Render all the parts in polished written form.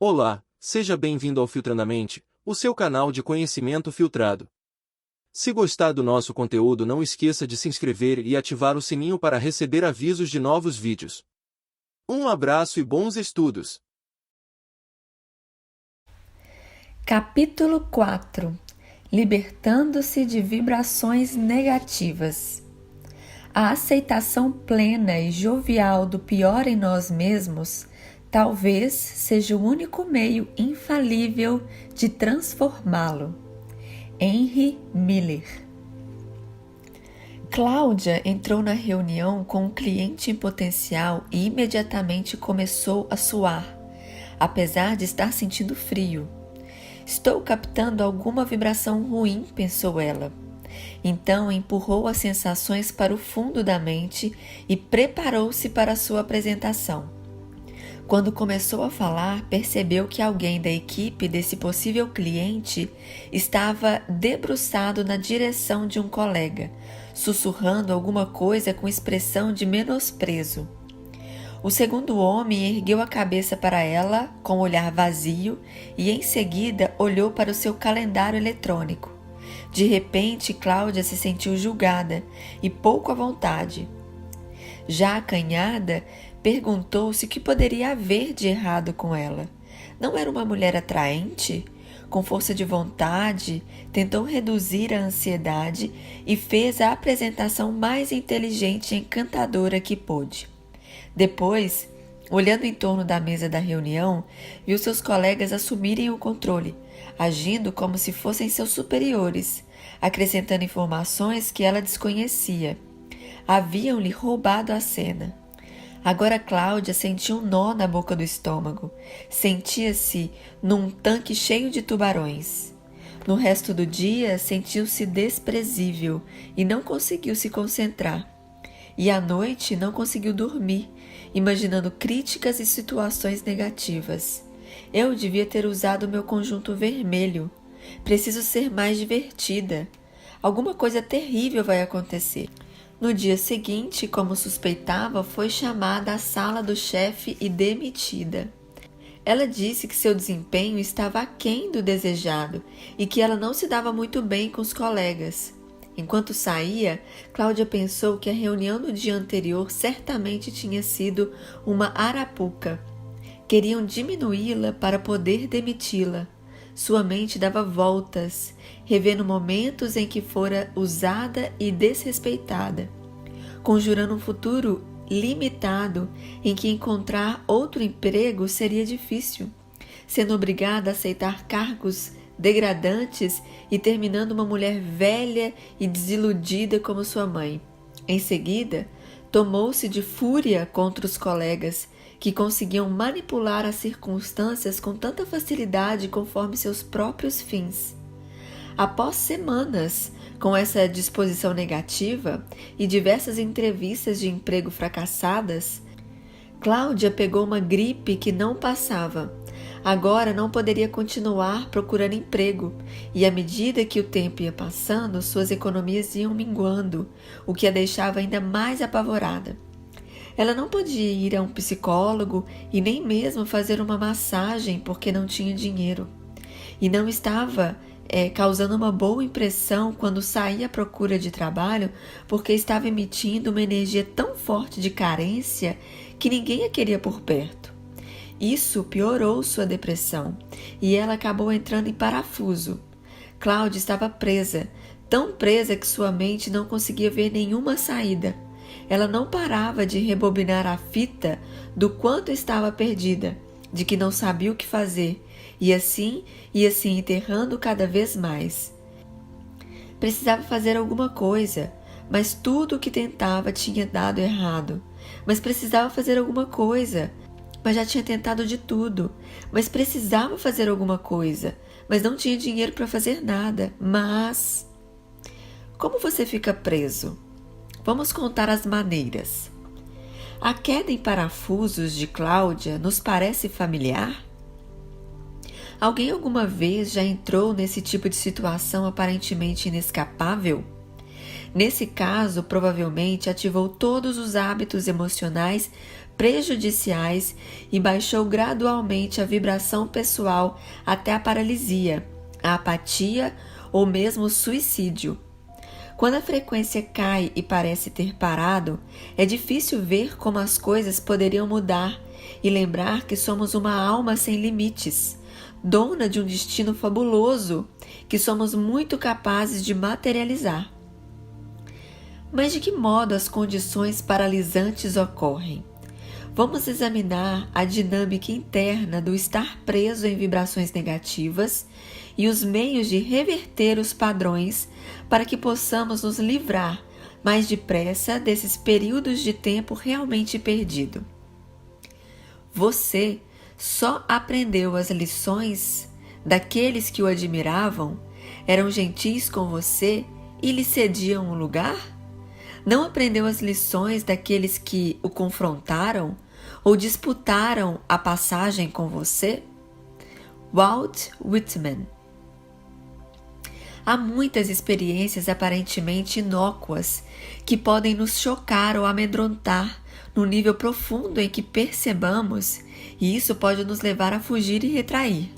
Olá, seja bem-vindo ao Filtrandamente, o seu canal de conhecimento filtrado. Se gostar do nosso conteúdo, não esqueça de se inscrever e ativar o sininho para receber avisos de novos vídeos. Um abraço e bons estudos! Capítulo 4 Libertando-se de vibrações negativas. A aceitação plena e jovial do pior em nós mesmos talvez seja o único meio infalível de transformá-lo. Henry Miller. Cláudia entrou na reunião com um cliente em potencial e imediatamente começou a suar, apesar de estar sentindo frio. Estou captando alguma vibração ruim, pensou ela. Então empurrou as sensações para o fundo da mente e preparou-se para a sua apresentação. Quando começou a falar, percebeu que alguém da equipe desse possível cliente estava debruçado na direção de um colega, sussurrando alguma coisa com expressão de menosprezo. O segundo homem ergueu a cabeça para ela, com um olhar vazio, e em seguida olhou para o seu calendário eletrônico. De repente, Cláudia se sentiu julgada e pouco à vontade. Já acanhada, perguntou-se o que poderia haver de errado com ela. Não era uma mulher atraente? Com força de vontade, tentou reduzir a ansiedade e fez a apresentação mais inteligente e encantadora que pôde. Depois, olhando em torno da mesa da reunião, viu seus colegas assumirem o controle, agindo como se fossem seus superiores, acrescentando informações que ela desconhecia. Haviam-lhe roubado a cena. Agora Cláudia sentia um nó na boca do estômago. Sentia-se num tanque cheio de tubarões. No resto do dia, sentiu-se desprezível e não conseguiu se concentrar. E à noite não conseguiu dormir, imaginando críticas e situações negativas. Eu devia ter usado meu conjunto vermelho. Preciso ser mais divertida. Alguma coisa terrível vai acontecer. No dia seguinte, como suspeitava, foi chamada à sala do chefe e demitida. Ela disse que seu desempenho estava aquém do desejado e que ela não se dava muito bem com os colegas. Enquanto saía, Cláudia pensou que a reunião do dia anterior certamente tinha sido uma arapuca. Queriam diminuí-la para poder demiti-la. Sua mente dava voltas, revendo momentos em que fora usada e desrespeitada, conjurando um futuro limitado em que encontrar outro emprego seria difícil, sendo obrigada a aceitar cargos degradantes e terminando uma mulher velha e desiludida como sua mãe. Em seguida, tomou-se de fúria contra os colegas que conseguiam manipular as circunstâncias com tanta facilidade conforme seus próprios fins. Após semanas com essa disposição negativa e diversas entrevistas de emprego fracassadas, Cláudia pegou uma gripe que não passava. Agora não poderia continuar procurando emprego, e à medida que o tempo ia passando, suas economias iam minguando, o que a deixava ainda mais apavorada. Ela não podia ir a um psicólogo e nem mesmo fazer uma massagem porque não tinha dinheiro. E não estava causando uma boa impressão quando saía à procura de trabalho porque estava emitindo uma energia tão forte de carência que ninguém a queria por perto. Isso piorou sua depressão e ela acabou entrando em parafuso. Cláudia estava presa, tão presa que sua mente não conseguia ver nenhuma saída. Ela não parava de rebobinar a fita do quanto estava perdida, de que não sabia o que fazer, e assim ia se enterrando cada vez mais. Precisava fazer alguma coisa, mas tudo o que tentava tinha dado errado. Mas precisava fazer alguma coisa, mas já tinha tentado de tudo. Mas precisava fazer alguma coisa, mas não tinha dinheiro para fazer nada. Mas... como você fica preso? Vamos contar as maneiras. A queda em parafusos de Cláudia nos parece familiar? Alguém alguma vez já entrou nesse tipo de situação aparentemente inescapável? Nesse caso, provavelmente ativou todos os hábitos emocionais prejudiciais e baixou gradualmente a vibração pessoal até a paralisia, a apatia ou mesmo o suicídio. Quando a frequência cai e parece ter parado, é difícil ver como as coisas poderiam mudar e lembrar que somos uma alma sem limites, dona de um destino fabuloso que somos muito capazes de materializar. Mas de que modo as condições paralisantes ocorrem? Vamos examinar a dinâmica interna do estar preso em vibrações negativas e os meios de reverter os padrões para que possamos nos livrar mais depressa desses períodos de tempo realmente perdido. Você só aprendeu as lições daqueles que o admiravam, eram gentis com você e lhe cediam um lugar? Não aprendeu as lições daqueles que o confrontaram ou disputaram a passagem com você? Walt Whitman. Há muitas experiências aparentemente inócuas que podem nos chocar ou amedrontar no nível profundo em que percebamos, e isso pode nos levar a fugir e retrair.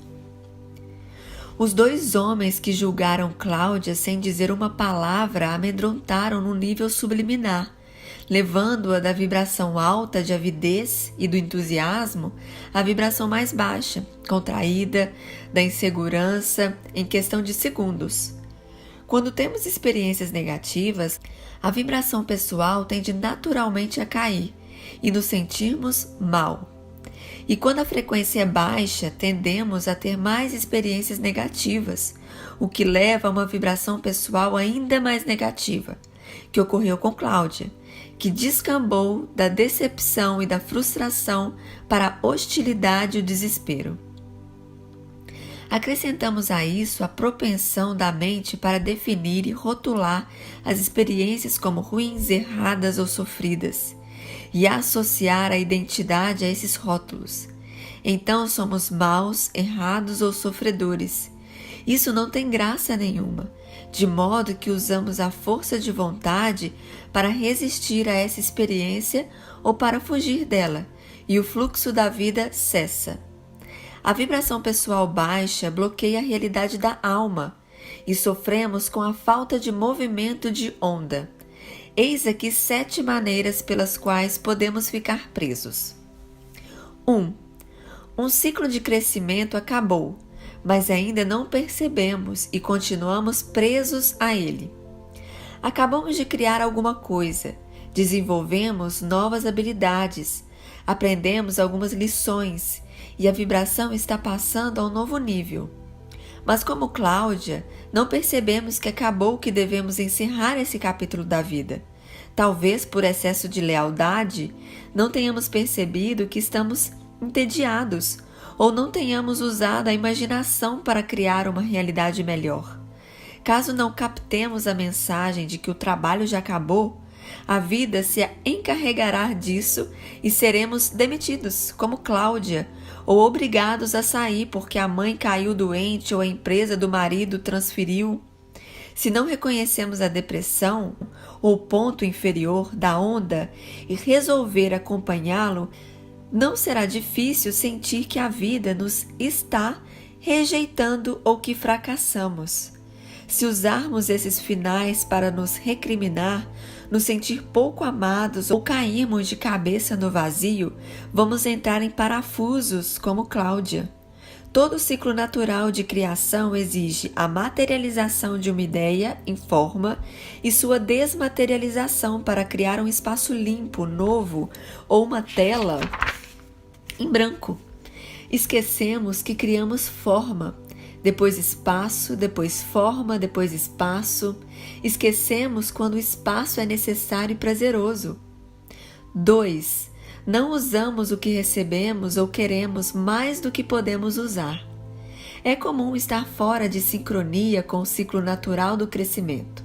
Os 2 homens que julgaram Cláudia sem dizer uma palavra a amedrontaram no nível subliminar, levando-a da vibração alta de avidez e do entusiasmo à vibração mais baixa, contraída, da insegurança, em questão de segundos. Quando temos experiências negativas, a vibração pessoal tende naturalmente a cair e nos sentirmos mal. E quando a frequência é baixa, tendemos a ter mais experiências negativas, o que leva a uma vibração pessoal ainda mais negativa, que ocorreu com Cláudia, que descambou da decepção e da frustração para a hostilidade e o desespero. Acrescentamos a isso a propensão da mente para definir e rotular as experiências como ruins, erradas ou sofridas, e associar a identidade a esses rótulos. Então somos maus, errados ou sofredores. Isso não tem graça nenhuma, de modo que usamos a força de vontade para resistir a essa experiência ou para fugir dela, e o fluxo da vida cessa. A vibração pessoal baixa bloqueia a realidade da alma e sofremos com a falta de movimento de onda. Eis aqui 7 maneiras pelas quais podemos ficar presos. 1. Um ciclo de crescimento acabou, mas ainda não percebemos e continuamos presos a ele. Acabamos de criar alguma coisa, desenvolvemos novas habilidades, aprendemos algumas lições e a vibração está passando a um novo nível. Mas como Cláudia, não percebemos que acabou que devemos encerrar esse capítulo da vida. Talvez por excesso de lealdade, não tenhamos percebido que estamos entediados ou não tenhamos usado a imaginação para criar uma realidade melhor. Caso não captemos a mensagem de que o trabalho já acabou, a vida se encarregará disso e seremos demitidos, como Cláudia, ou obrigados a sair porque a mãe caiu doente ou a empresa do marido transferiu. Se não reconhecemos a depressão, ou ponto inferior da onda, e resolver acompanhá-lo, não será difícil sentir que a vida nos está rejeitando ou que fracassamos. Se usarmos esses finais para nos recriminar, nos sentir pouco amados ou cairmos de cabeça no vazio, vamos entrar em parafusos como Cláudia. Todo ciclo natural de criação exige a materialização de uma ideia em forma e sua desmaterialização para criar um espaço limpo, novo ou uma tela em branco. Esquecemos que criamos forma, depois espaço, depois forma, depois espaço. Esquecemos quando o espaço é necessário e prazeroso. 2. Não usamos o que recebemos ou queremos mais do que podemos usar. É comum estar fora de sincronia com o ciclo natural do crescimento,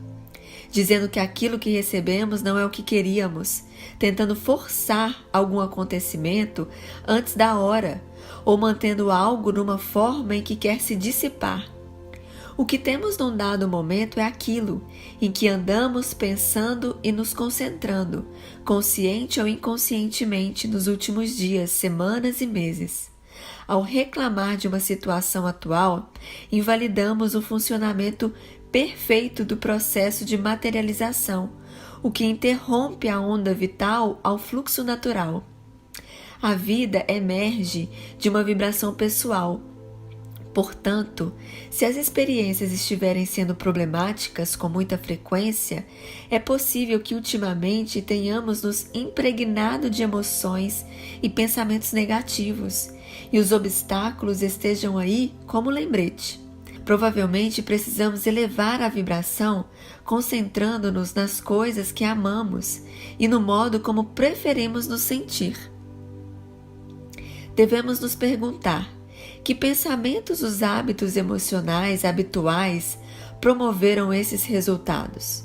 dizendo que aquilo que recebemos não é o que queríamos, tentando forçar algum acontecimento antes da hora, ou mantendo algo numa forma em que quer se dissipar. O que temos num dado momento é aquilo em que andamos pensando e nos concentrando, consciente ou inconscientemente, nos últimos dias, semanas e meses. Ao reclamar de uma situação atual, invalidamos o funcionamento perfeito do processo de materialização, o que interrompe a onda vital ao fluxo natural. A vida emerge de uma vibração pessoal. Portanto, se as experiências estiverem sendo problemáticas com muita frequência, é possível que ultimamente tenhamos nos impregnado de emoções e pensamentos negativos, e os obstáculos estejam aí como lembrete. Provavelmente precisamos elevar a vibração, concentrando-nos nas coisas que amamos e no modo como preferimos nos sentir. Devemos nos perguntar: que pensamentos os hábitos emocionais habituais promoveram esses resultados?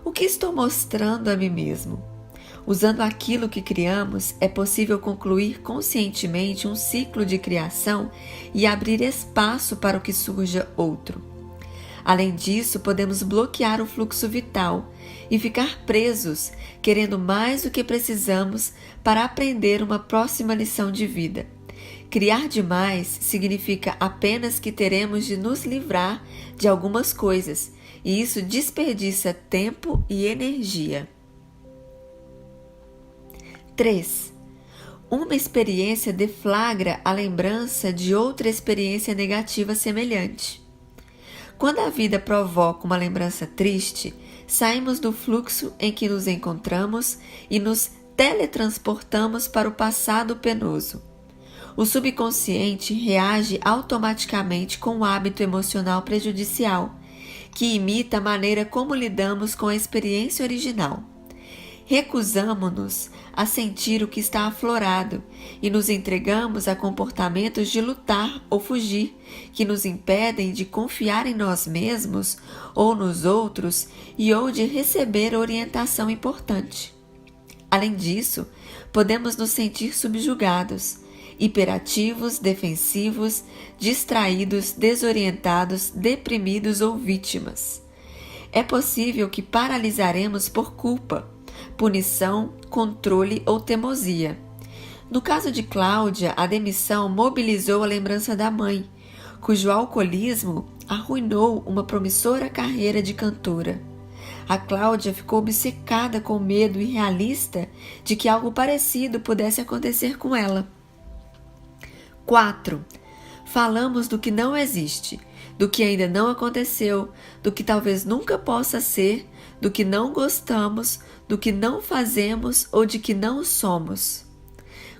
O que estou mostrando a mim mesmo? Usando aquilo que criamos, é possível concluir conscientemente um ciclo de criação e abrir espaço para o que surja outro. Além disso, podemos bloquear o fluxo vital e ficar presos, querendo mais do que precisamos para aprender uma próxima lição de vida. Criar demais significa apenas que teremos de nos livrar de algumas coisas, e isso desperdiça tempo e energia. 3. Uma experiência deflagra a lembrança de outra experiência negativa semelhante. Quando a vida provoca uma lembrança triste, saímos do fluxo em que nos encontramos e nos teletransportamos para o passado penoso. O subconsciente reage automaticamente com o hábito emocional prejudicial, que imita a maneira como lidamos com a experiência original. Recusamo-nos a sentir o que está aflorado e nos entregamos a comportamentos de lutar ou fugir, que nos impedem de confiar em nós mesmos ou nos outros e ou de receber orientação importante. Além disso, podemos nos sentir subjugados, hiperativos, defensivos, distraídos, desorientados, deprimidos ou vítimas. É possível que paralisaremos por culpa, punição, controle ou teimosia. No caso de Cláudia, a demissão mobilizou a lembrança da mãe, cujo alcoolismo arruinou uma promissora carreira de cantora. A Cláudia ficou obcecada com o medo irrealista de que algo parecido pudesse acontecer com ela. 4. Falamos do que não existe, do que ainda não aconteceu, do que talvez nunca possa ser, do que não gostamos, do que não fazemos ou de que não somos.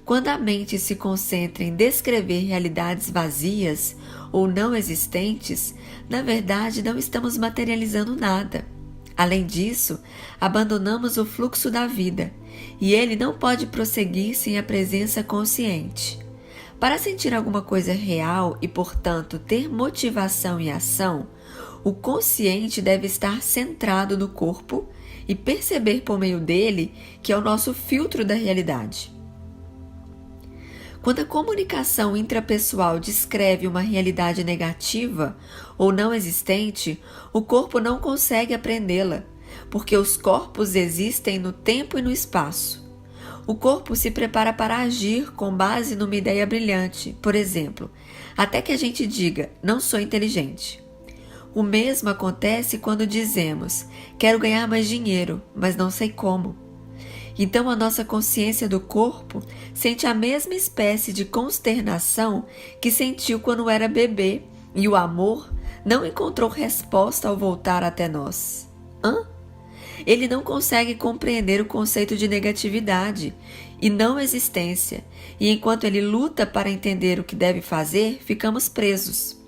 Quando a mente se concentra em descrever realidades vazias ou não existentes, na verdade não estamos materializando nada. Além disso, abandonamos o fluxo da vida, e ele não pode prosseguir sem a presença consciente. Para sentir alguma coisa real e, portanto, ter motivação e ação, o consciente deve estar centrado no corpo e perceber por meio dele que é o nosso filtro da realidade. Quando a comunicação intrapessoal descreve uma realidade negativa ou não existente, o corpo não consegue apreendê-la, porque os corpos existem no tempo e no espaço. O corpo se prepara para agir com base numa ideia brilhante, por exemplo, até que a gente diga, não sou inteligente. O mesmo acontece quando dizemos, quero ganhar mais dinheiro, mas não sei como. Então a nossa consciência do corpo sente a mesma espécie de consternação que sentiu quando era bebê e o amor não encontrou resposta ao voltar até nós. Ele não consegue compreender o conceito de negatividade e não existência, e enquanto ele luta para entender o que deve fazer, ficamos presos.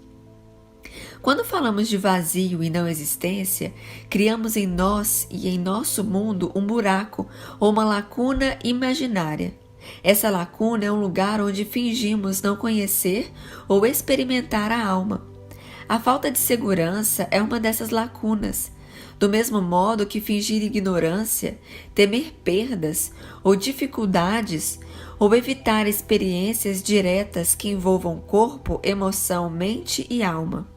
Quando falamos de vazio e não existência, criamos em nós e em nosso mundo um buraco ou uma lacuna imaginária. Essa lacuna é um lugar onde fingimos não conhecer ou experimentar a alma. A falta de segurança é uma dessas lacunas. Do mesmo modo que fingir ignorância, temer perdas ou dificuldades, ou evitar experiências diretas que envolvam corpo, emoção, mente e alma.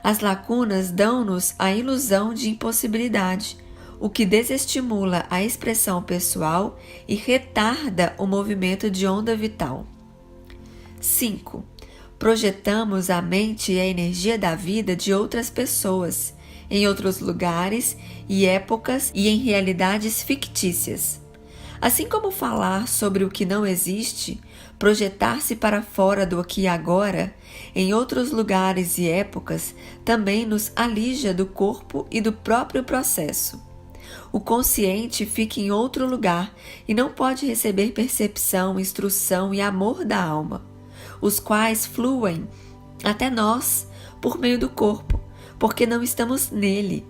As lacunas dão-nos a ilusão de impossibilidade, o que desestimula a expressão pessoal e retarda o movimento de onda vital. 5. Projetamos a mente e a energia da vida de outras pessoas, em outros lugares e épocas e em realidades fictícias. Assim como falar sobre o que não existe, projetar-se para fora do aqui e agora, em outros lugares e épocas, também nos alija do corpo e do próprio processo. O consciente fica em outro lugar e não pode receber percepção, instrução e amor da alma, os quais fluem até nós por meio do corpo, porque não estamos nele.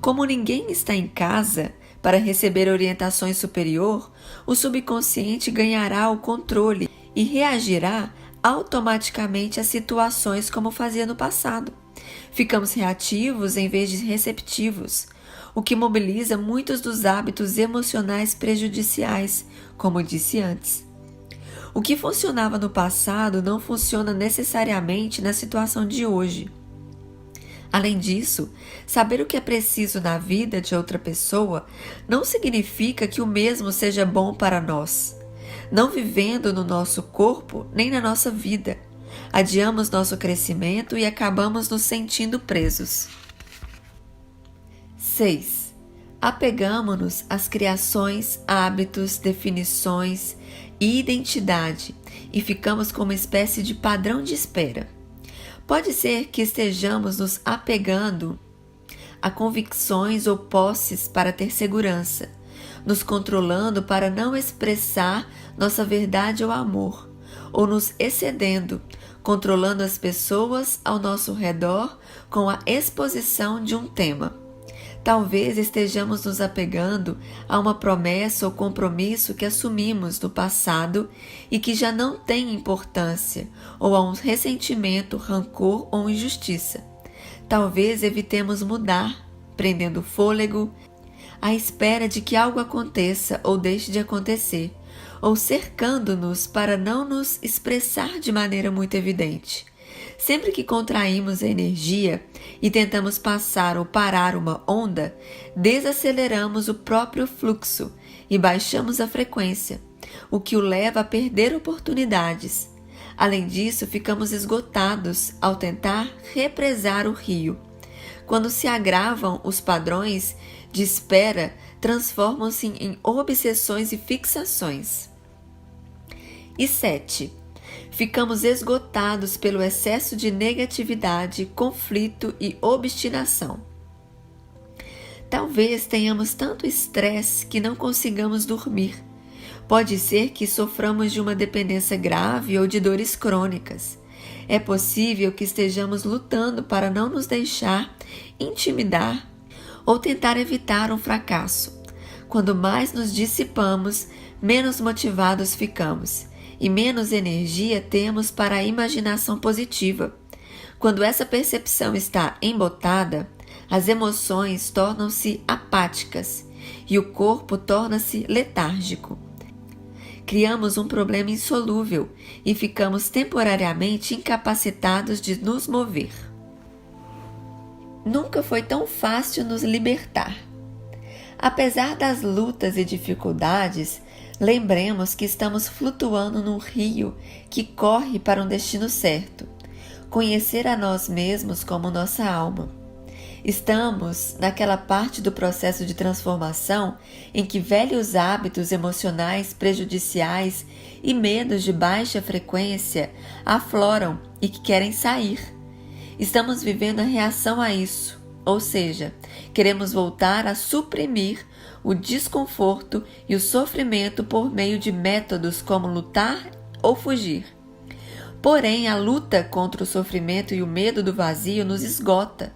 Como ninguém está em casa para receber orientações superior, o subconsciente ganhará o controle e reagirá automaticamente a situações como fazia no passado. Ficamos reativos em vez de receptivos, o que mobiliza muitos dos hábitos emocionais prejudiciais, como disse antes. O que funcionava no passado não funciona necessariamente na situação de hoje. Além disso, saber o que é preciso na vida de outra pessoa não significa que o mesmo seja bom para nós. Não vivendo no nosso corpo nem na nossa vida, adiamos nosso crescimento e acabamos nos sentindo presos. 6. Apegamo-nos às criações, hábitos, definições e identidade e ficamos com uma espécie de padrão de espera. Pode ser que estejamos nos apegando a convicções ou posses para ter segurança, nos controlando para não expressar nossa verdade ou amor, ou nos excedendo, controlando as pessoas ao nosso redor com a exposição de um tema. Talvez estejamos nos apegando a uma promessa ou compromisso que assumimos no passado e que já não tem importância, ou a um ressentimento, rancor ou injustiça. Talvez evitemos mudar, prendendo o fôlego, à espera de que algo aconteça ou deixe de acontecer, ou cercando-nos para não nos expressar de maneira muito evidente. Sempre que contraímos a energia e tentamos passar ou parar uma onda, desaceleramos o próprio fluxo e baixamos a frequência, o que o leva a perder oportunidades. Além disso, ficamos esgotados ao tentar represar o rio. Quando se agravam os padrões de espera, transformam-se em obsessões e fixações. E 7. Ficamos esgotados pelo excesso de negatividade, conflito e obstinação. Talvez tenhamos tanto estresse que não consigamos dormir. Pode ser que soframos de uma dependência grave ou de dores crônicas. É possível que estejamos lutando para não nos deixar intimidar ou tentar evitar um fracasso. Quando mais nos dissipamos, menos motivados ficamos e menos energia temos para a imaginação positiva. Quando essa percepção está embotada, as emoções tornam-se apáticas e o corpo torna-se letárgico. Criamos um problema insolúvel e ficamos temporariamente incapacitados de nos mover. Nunca foi tão fácil nos libertar. Apesar das lutas e dificuldades, lembremos que estamos flutuando num rio que corre para um destino certo, conhecer a nós mesmos como nossa alma. Estamos naquela parte do processo de transformação em que velhos hábitos emocionais prejudiciais e medos de baixa frequência afloram e que querem sair. Estamos vivendo a reação a isso, ou seja, queremos voltar a suprimir o desconforto e o sofrimento por meio de métodos como lutar ou fugir. Porém, a luta contra o sofrimento e o medo do vazio nos esgota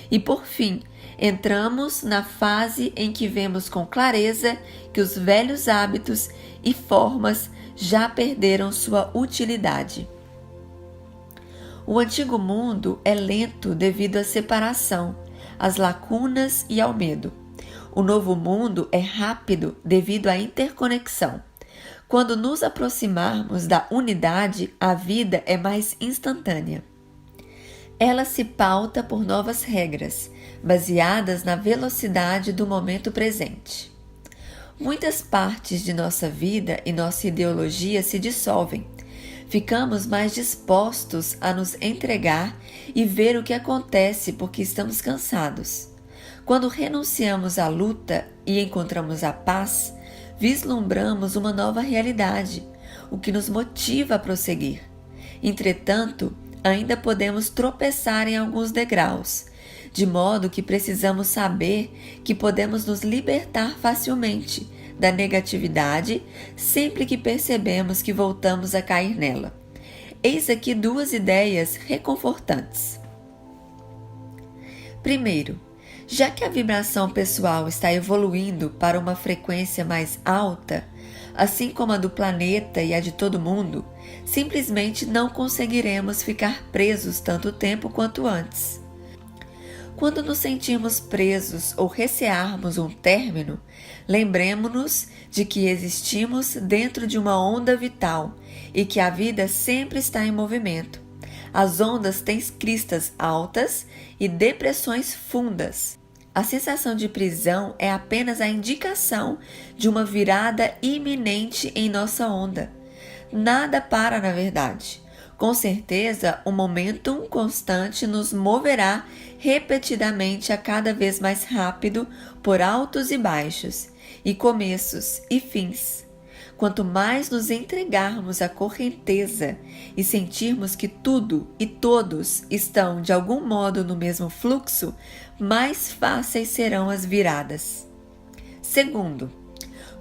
e, por fim, entramos na fase em que vemos com clareza que os velhos hábitos e formas já perderam sua utilidade. O antigo mundo é lento devido à separação, às lacunas e ao medo. O novo mundo é rápido devido à interconexão. Quando nos aproximarmos da unidade, a vida é mais instantânea. Ela se pauta por novas regras, baseadas na velocidade do momento presente. Muitas partes de nossa vida e nossa ideologia se dissolvem. Ficamos mais dispostos a nos entregar e ver o que acontece porque estamos cansados. Quando renunciamos à luta e encontramos a paz, vislumbramos uma nova realidade, o que nos motiva a prosseguir. Entretanto, ainda podemos tropeçar em alguns degraus, de modo que precisamos saber que podemos nos libertar facilmente da negatividade sempre que percebemos que voltamos a cair nela. Eis aqui duas ideias reconfortantes. Primeiro, já que a vibração pessoal está evoluindo para uma frequência mais alta, assim como a do planeta e a de todo mundo, simplesmente não conseguiremos ficar presos tanto tempo quanto antes. Quando nos sentirmos presos ou recearmos um término, lembremos-nos de que existimos dentro de uma onda vital e que a vida sempre está em movimento. As ondas têm cristas altas e depressões fundas. A sensação de prisão é apenas a indicação de uma virada iminente em nossa onda. Nada para, na verdade. Com certeza, o momentum constante nos moverá repetidamente a cada vez mais rápido por altos e baixos, e começos e fins. Quanto mais nos entregarmos à correnteza e sentirmos que tudo e todos estão de algum modo no mesmo fluxo, mais fáceis serão as viradas. Segundo,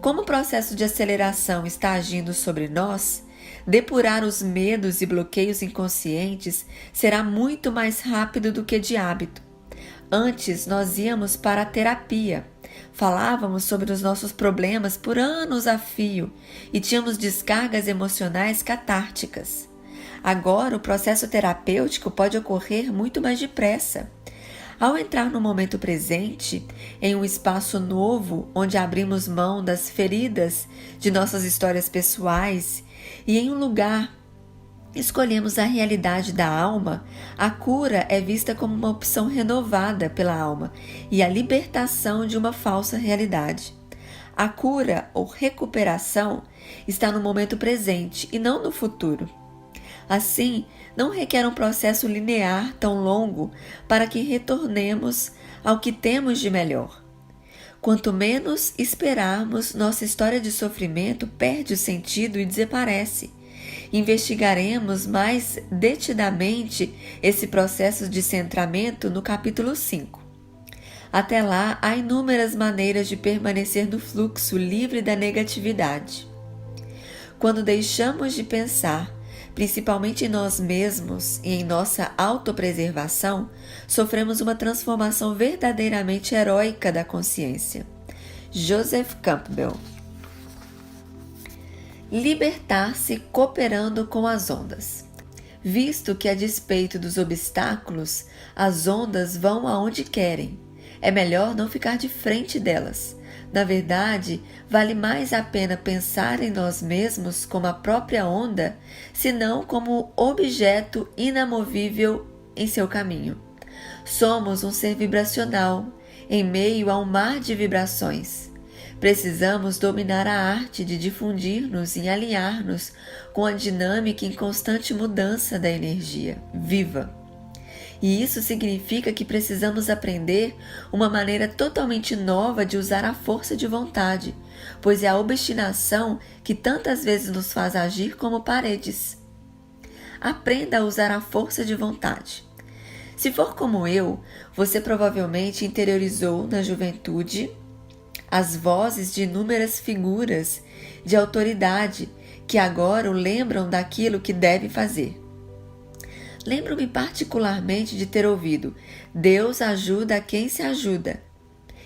como o processo de aceleração está agindo sobre nós, depurar os medos e bloqueios inconscientes será muito mais rápido do que de hábito. Antes nós íamos para a terapia, falávamos sobre os nossos problemas por anos a fio e tínhamos descargas emocionais catárticas. Agora o processo terapêutico pode ocorrer muito mais depressa. Ao entrar no momento presente, em um espaço novo onde abrimos mão das feridas de nossas histórias pessoais e em um lugar escolhemos a realidade da alma, a cura é vista como uma opção renovada pela alma e a libertação de uma falsa realidade. A cura ou recuperação está no momento presente e não no futuro. Assim, não requer um processo linear tão longo para que retornemos ao que temos de melhor. Quanto menos esperarmos, nossa história de sofrimento perde o sentido e desaparece. Investigaremos mais detidamente esse processo de centramento no capítulo 5. Até lá, há inúmeras maneiras de permanecer no fluxo livre da negatividade. Quando deixamos de pensar, principalmente em nós mesmos e em nossa autopreservação, sofremos uma transformação verdadeiramente heróica da consciência. Joseph Campbell. Libertar-se cooperando com as ondas. Visto que, a despeito dos obstáculos, as ondas vão aonde querem, é melhor não ficar de frente delas. Na verdade, vale mais a pena pensar em nós mesmos como a própria onda, senão como objeto inamovível em seu caminho. Somos um ser vibracional, em meio a um mar de vibrações. Precisamos dominar a arte de difundir-nos e alinhar-nos com a dinâmica em constante mudança da energia viva. E isso significa que precisamos aprender uma maneira totalmente nova de usar a força de vontade, pois é a obstinação que tantas vezes nos faz agir como paredes. Aprenda a usar a força de vontade. Se for como eu, você provavelmente interiorizou na juventude as vozes de inúmeras figuras de autoridade que agora o lembram daquilo que deve fazer. Lembro-me particularmente de ter ouvido: Deus ajuda a quem se ajuda,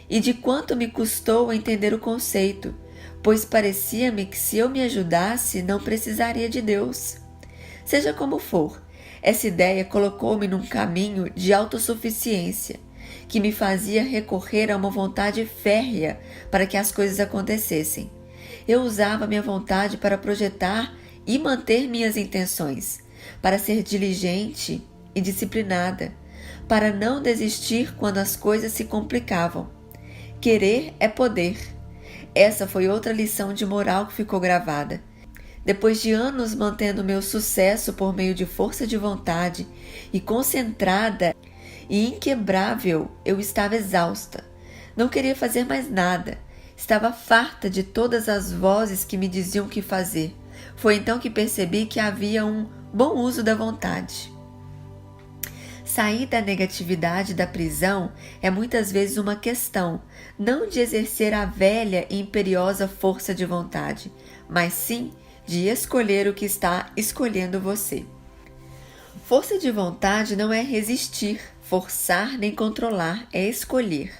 e de quanto me custou entender o conceito, pois parecia-me que se eu me ajudasse não precisaria de Deus. Seja como for, essa ideia colocou-me num caminho de autossuficiência, que me fazia recorrer a uma vontade férrea para que as coisas acontecessem. Eu usava minha vontade para projetar e manter minhas intenções, para ser diligente e disciplinada, para não desistir quando as coisas se complicavam. Querer é poder. Essa foi outra lição de moral que ficou gravada. Depois de anos mantendo meu sucesso por meio de força de vontade e concentrada e inquebrável, eu estava exausta. Não queria fazer mais nada. Estava farta de todas as vozes que me diziam o que fazer. Foi então que percebi que havia um bom uso da vontade. Sair da negatividade da prisão é muitas vezes uma questão, não de exercer a velha e imperiosa força de vontade, mas sim de escolher o que está escolhendo você. Força de vontade não é resistir, forçar nem controlar, é escolher.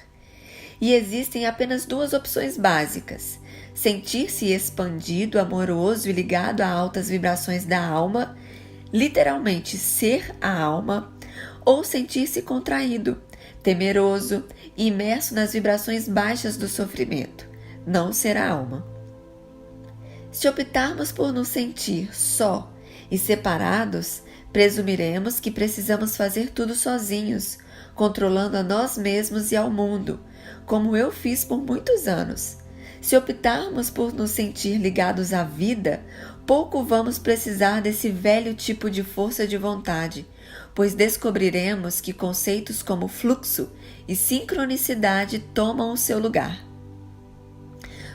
E existem apenas duas opções básicas: sentir-se expandido, amoroso e ligado a altas vibrações da alma, literalmente ser a alma, ou sentir-se contraído, temeroso e imerso nas vibrações baixas do sofrimento, não ser a alma. Se optarmos por nos sentir só e separados, presumiremos que precisamos fazer tudo sozinhos, controlando a nós mesmos e ao mundo, como eu fiz por muitos anos. Se optarmos por nos sentir ligados à vida, pouco vamos precisar desse velho tipo de força de vontade, pois descobriremos que conceitos como fluxo e sincronicidade tomam o seu lugar.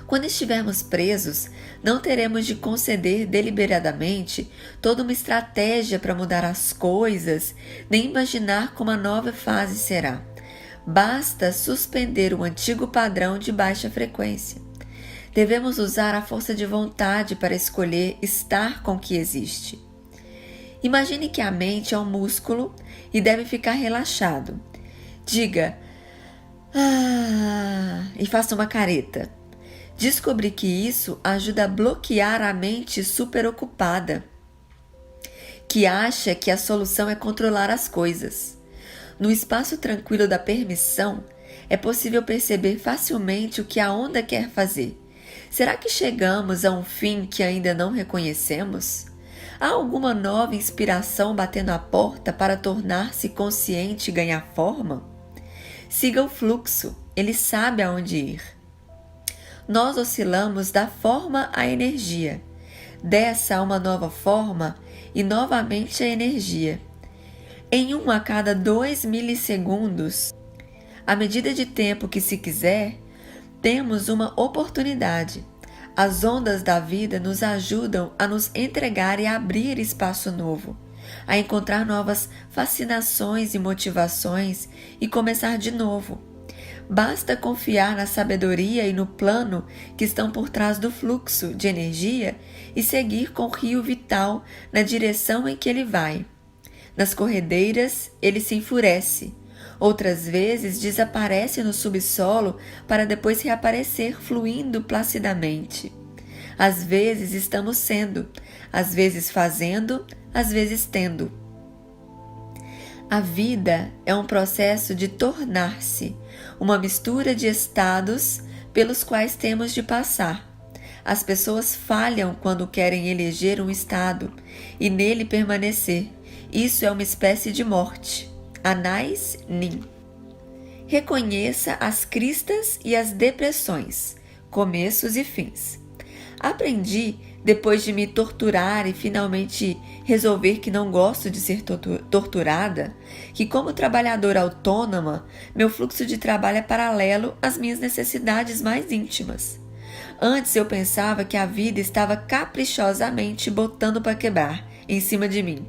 Quando estivermos presos, não teremos de conceder deliberadamente toda uma estratégia para mudar as coisas, nem imaginar como a nova fase será. Basta suspender o antigo padrão de baixa frequência. Devemos usar a força de vontade para escolher estar com o que existe. Imagine que a mente é um músculo e deve ficar relaxado. Diga e faça uma careta. Descobri que isso ajuda a bloquear a mente superocupada, que acha que a solução é controlar as coisas. No espaço tranquilo da permissão, é possível perceber facilmente o que a onda quer fazer. Será que chegamos a um fim que ainda não reconhecemos? Há alguma nova inspiração batendo à porta para tornar-se consciente e ganhar forma? Siga o fluxo, ele sabe aonde ir. Nós oscilamos da forma à energia, dessa a uma nova forma e novamente a energia. Em 1 a cada 2 milissegundos, à medida de tempo que se quiser, temos uma oportunidade. As ondas da vida nos ajudam a nos entregar e a abrir espaço novo, a encontrar novas fascinações e motivações e começar de novo. Basta confiar na sabedoria e no plano que estão por trás do fluxo de energia e seguir com o rio vital na direção em que ele vai. Nas corredeiras, ele se enfurece. Outras vezes desaparece no subsolo para depois reaparecer fluindo placidamente. Às vezes estamos sendo, às vezes fazendo, às vezes tendo. A vida é um processo de tornar-se, uma mistura de estados pelos quais temos de passar. As pessoas falham quando querem eleger um estado e nele permanecer. Isso é uma espécie de morte. Anais Nin. Reconheça as cristas e as depressões, começos e fins. Aprendi, depois de me torturar e finalmente resolver que não gosto de ser torturada, que como trabalhadora autônoma, meu fluxo de trabalho é paralelo às minhas necessidades mais íntimas. Antes eu pensava que a vida estava caprichosamente botando para quebrar em cima de mim,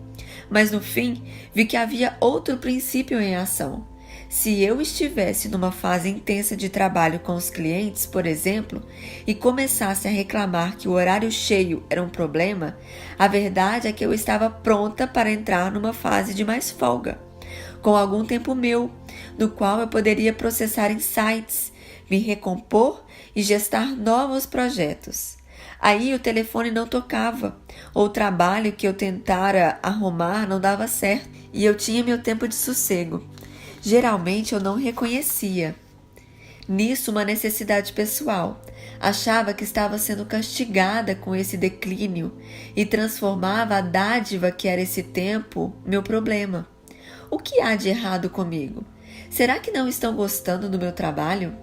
mas no fim vi que havia outro princípio em ação. Se eu estivesse numa fase intensa de trabalho com os clientes, por exemplo, e começasse a reclamar que o horário cheio era um problema, a verdade é que eu estava pronta para entrar numa fase de mais folga, com algum tempo meu, no qual eu poderia processar insights, me recompor e gestar novos projetos. Aí o telefone não tocava, ou o trabalho que eu tentara arrumar não dava certo, e eu tinha meu tempo de sossego. Geralmente eu não reconhecia nisso uma necessidade pessoal. Achava que estava sendo castigada com esse declínio e transformava a dádiva que era esse tempo meu problema. O que há de errado comigo? Será que não estão gostando do meu trabalho?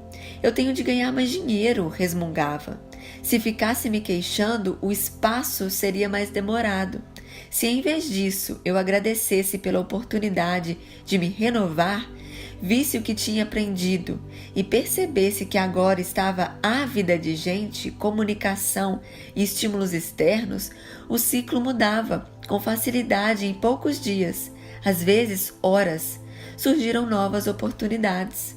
Eu tenho de ganhar mais dinheiro, resmungava. Se ficasse me queixando, o espaço seria mais demorado. Se em vez disso eu agradecesse pela oportunidade de me renovar, visse o que tinha aprendido e percebesse que agora estava ávida de gente, comunicação e estímulos externos, o ciclo mudava com facilidade em poucos dias, às vezes horas. Surgiram novas oportunidades.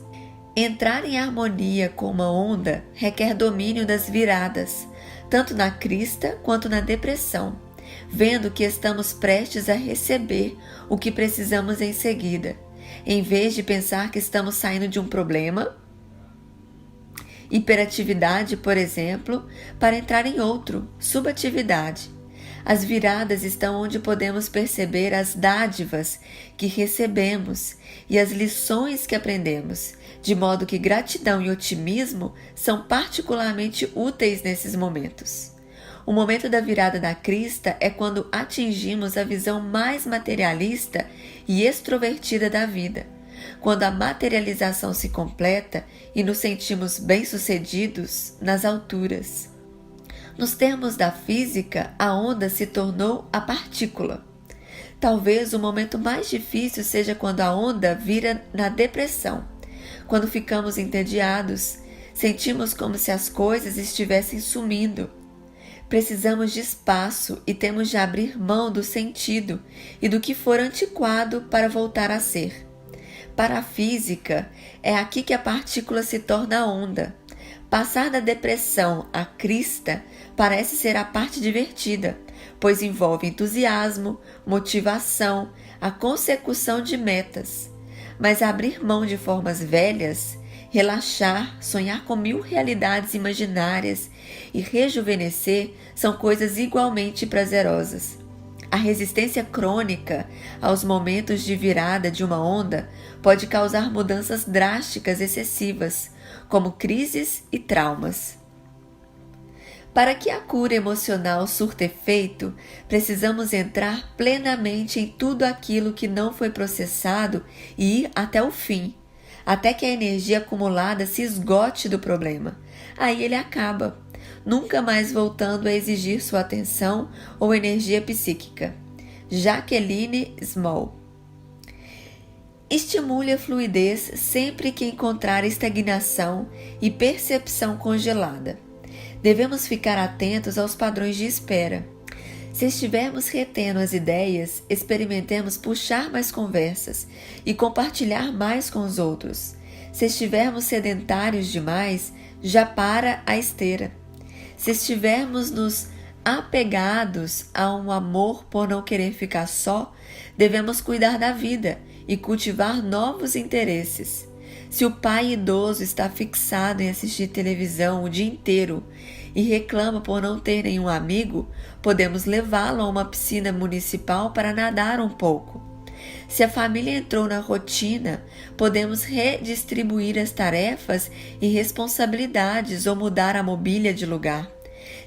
Entrar em harmonia com uma onda requer domínio das viradas, tanto na crista quanto na depressão, vendo que estamos prestes a receber o que precisamos em seguida, em vez de pensar que estamos saindo de um problema, hiperatividade, por exemplo, para entrar em outro, subatividade. As viradas estão onde podemos perceber as dádivas que recebemos e as lições que aprendemos, de modo que gratidão e otimismo são particularmente úteis nesses momentos. O momento da virada da crista é quando atingimos a visão mais materialista e extrovertida da vida, quando a materialização se completa e nos sentimos bem-sucedidos nas alturas. Nos termos da física, a onda se tornou a partícula. Talvez o momento mais difícil seja quando a onda vira na depressão. Quando ficamos entediados, sentimos como se as coisas estivessem sumindo. Precisamos de espaço e temos de abrir mão do sentido e do que for antiquado para voltar a ser. Para a física, é aqui que a partícula se torna onda. Passar da depressão à crista parece ser a parte divertida, pois envolve entusiasmo, motivação, a consecução de metas. Mas abrir mão de formas velhas, relaxar, sonhar com 1000 realidades imaginárias e rejuvenescer são coisas igualmente prazerosas. A resistência crônica aos momentos de virada de uma onda pode causar mudanças drásticas excessivas, como crises e traumas. Para que a cura emocional surta efeito, precisamos entrar plenamente em tudo aquilo que não foi processado e ir até o fim, até que a energia acumulada se esgote do problema. Aí ele acaba, nunca mais voltando a exigir sua atenção ou energia psíquica. Jacqueline Small. Estimule a fluidez sempre que encontrar estagnação e percepção congelada. Devemos ficar atentos aos padrões de espera. Se estivermos retendo as ideias, experimentemos puxar mais conversas e compartilhar mais com os outros. Se estivermos sedentários demais, já para a esteira. Se estivermos nos apegados a um amor por não querer ficar só, devemos cuidar da vida e cultivar novos interesses. Se o pai idoso está fixado em assistir televisão o dia inteiro e reclama por não ter nenhum amigo, podemos levá-lo a uma piscina municipal para nadar um pouco. Se a família entrou na rotina, podemos redistribuir as tarefas e responsabilidades ou mudar a mobília de lugar.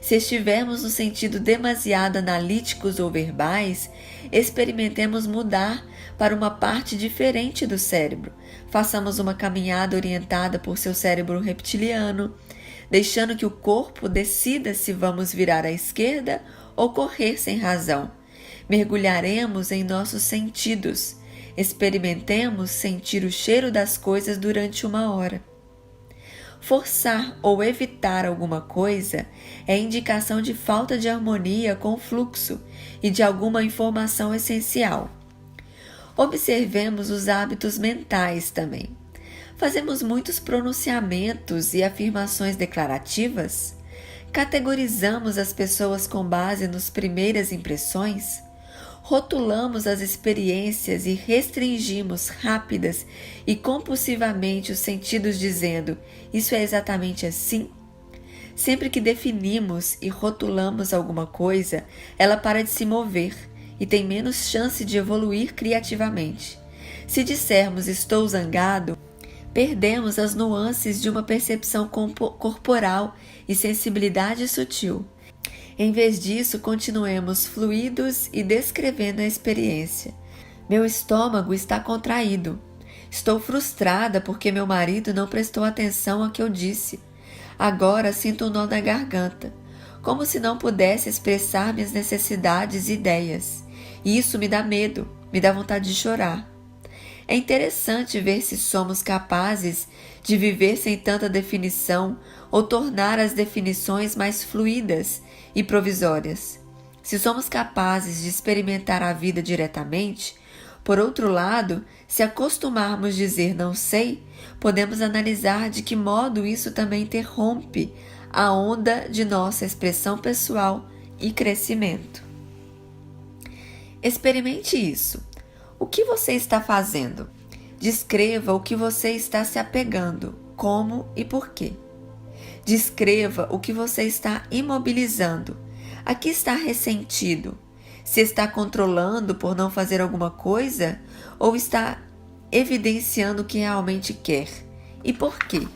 Se estivermos no sentido demasiado analíticos ou verbais, experimentemos mudar para uma parte diferente do cérebro. Façamos uma caminhada orientada por seu cérebro reptiliano, deixando que o corpo decida se vamos virar à esquerda ou correr sem razão. Mergulharemos em nossos sentidos. Experimentemos sentir o cheiro das coisas durante 1 hora. Forçar ou evitar alguma coisa é indicação de falta de harmonia com o fluxo e de alguma informação essencial. Observemos os hábitos mentais também. Fazemos muitos pronunciamentos e afirmações declarativas? Categorizamos as pessoas com base nas primeiras impressões? Rotulamos as experiências e restringimos rápidas e compulsivamente os sentidos dizendo, isso é exatamente assim? Sempre que definimos e rotulamos alguma coisa, ela para de se mover e tem menos chance de evoluir criativamente. Se dissermos estou zangado, perdemos as nuances de uma percepção corporal e sensibilidade sutil. Em vez disso, continuemos fluidos e descrevendo a experiência. Meu estômago está contraído. Estou frustrada porque meu marido não prestou atenção ao que eu disse. Agora sinto um nó na garganta, como se não pudesse expressar minhas necessidades e ideias. E isso me dá medo, me dá vontade de chorar. É interessante ver se somos capazes de viver sem tanta definição ou tornar as definições mais fluídas e provisórias. Se somos capazes de experimentar a vida diretamente, por outro lado, se acostumarmos dizer não sei, podemos analisar de que modo isso também interrompe a onda de nossa expressão pessoal e crescimento. Experimente isso. O que você está fazendo? Descreva o que você está se apegando, como e por quê. Descreva o que você está imobilizando, a que está ressentido. Se está controlando por não fazer alguma coisa ou está evidenciando o que realmente quer e por quê.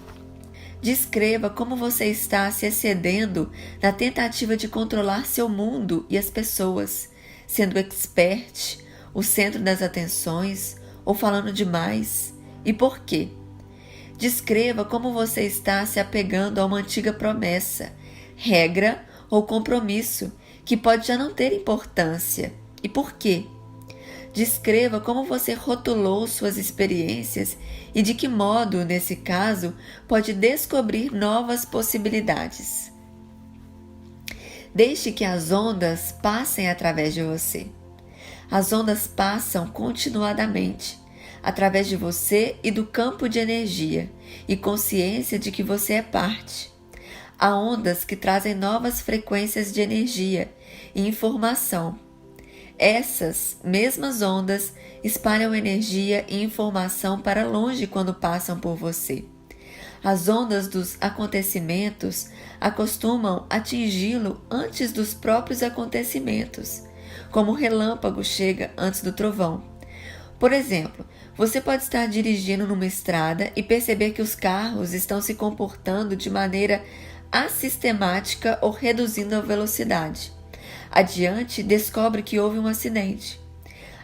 Descreva como você está se excedendo na tentativa de controlar seu mundo e as pessoas, sendo expert, o centro das atenções ou falando demais e por quê. Descreva como você está se apegando a uma antiga promessa, regra ou compromisso que pode já não ter importância e por quê. Descreva como você rotulou suas experiências e de que modo, nesse caso, pode descobrir novas possibilidades. Deixe que as ondas passem através de você. As ondas passam continuadamente, através de você e do campo de energia e consciência de que você é parte. Há ondas que trazem novas frequências de energia e informação. Essas mesmas ondas espalham energia e informação para longe quando passam por você. As ondas dos acontecimentos acostumam atingi-lo antes dos próprios acontecimentos, como o relâmpago chega antes do trovão. Por exemplo, você pode estar dirigindo numa estrada e perceber que os carros estão se comportando de maneira assistemática ou reduzindo a velocidade. Adiante, descobre que houve um acidente.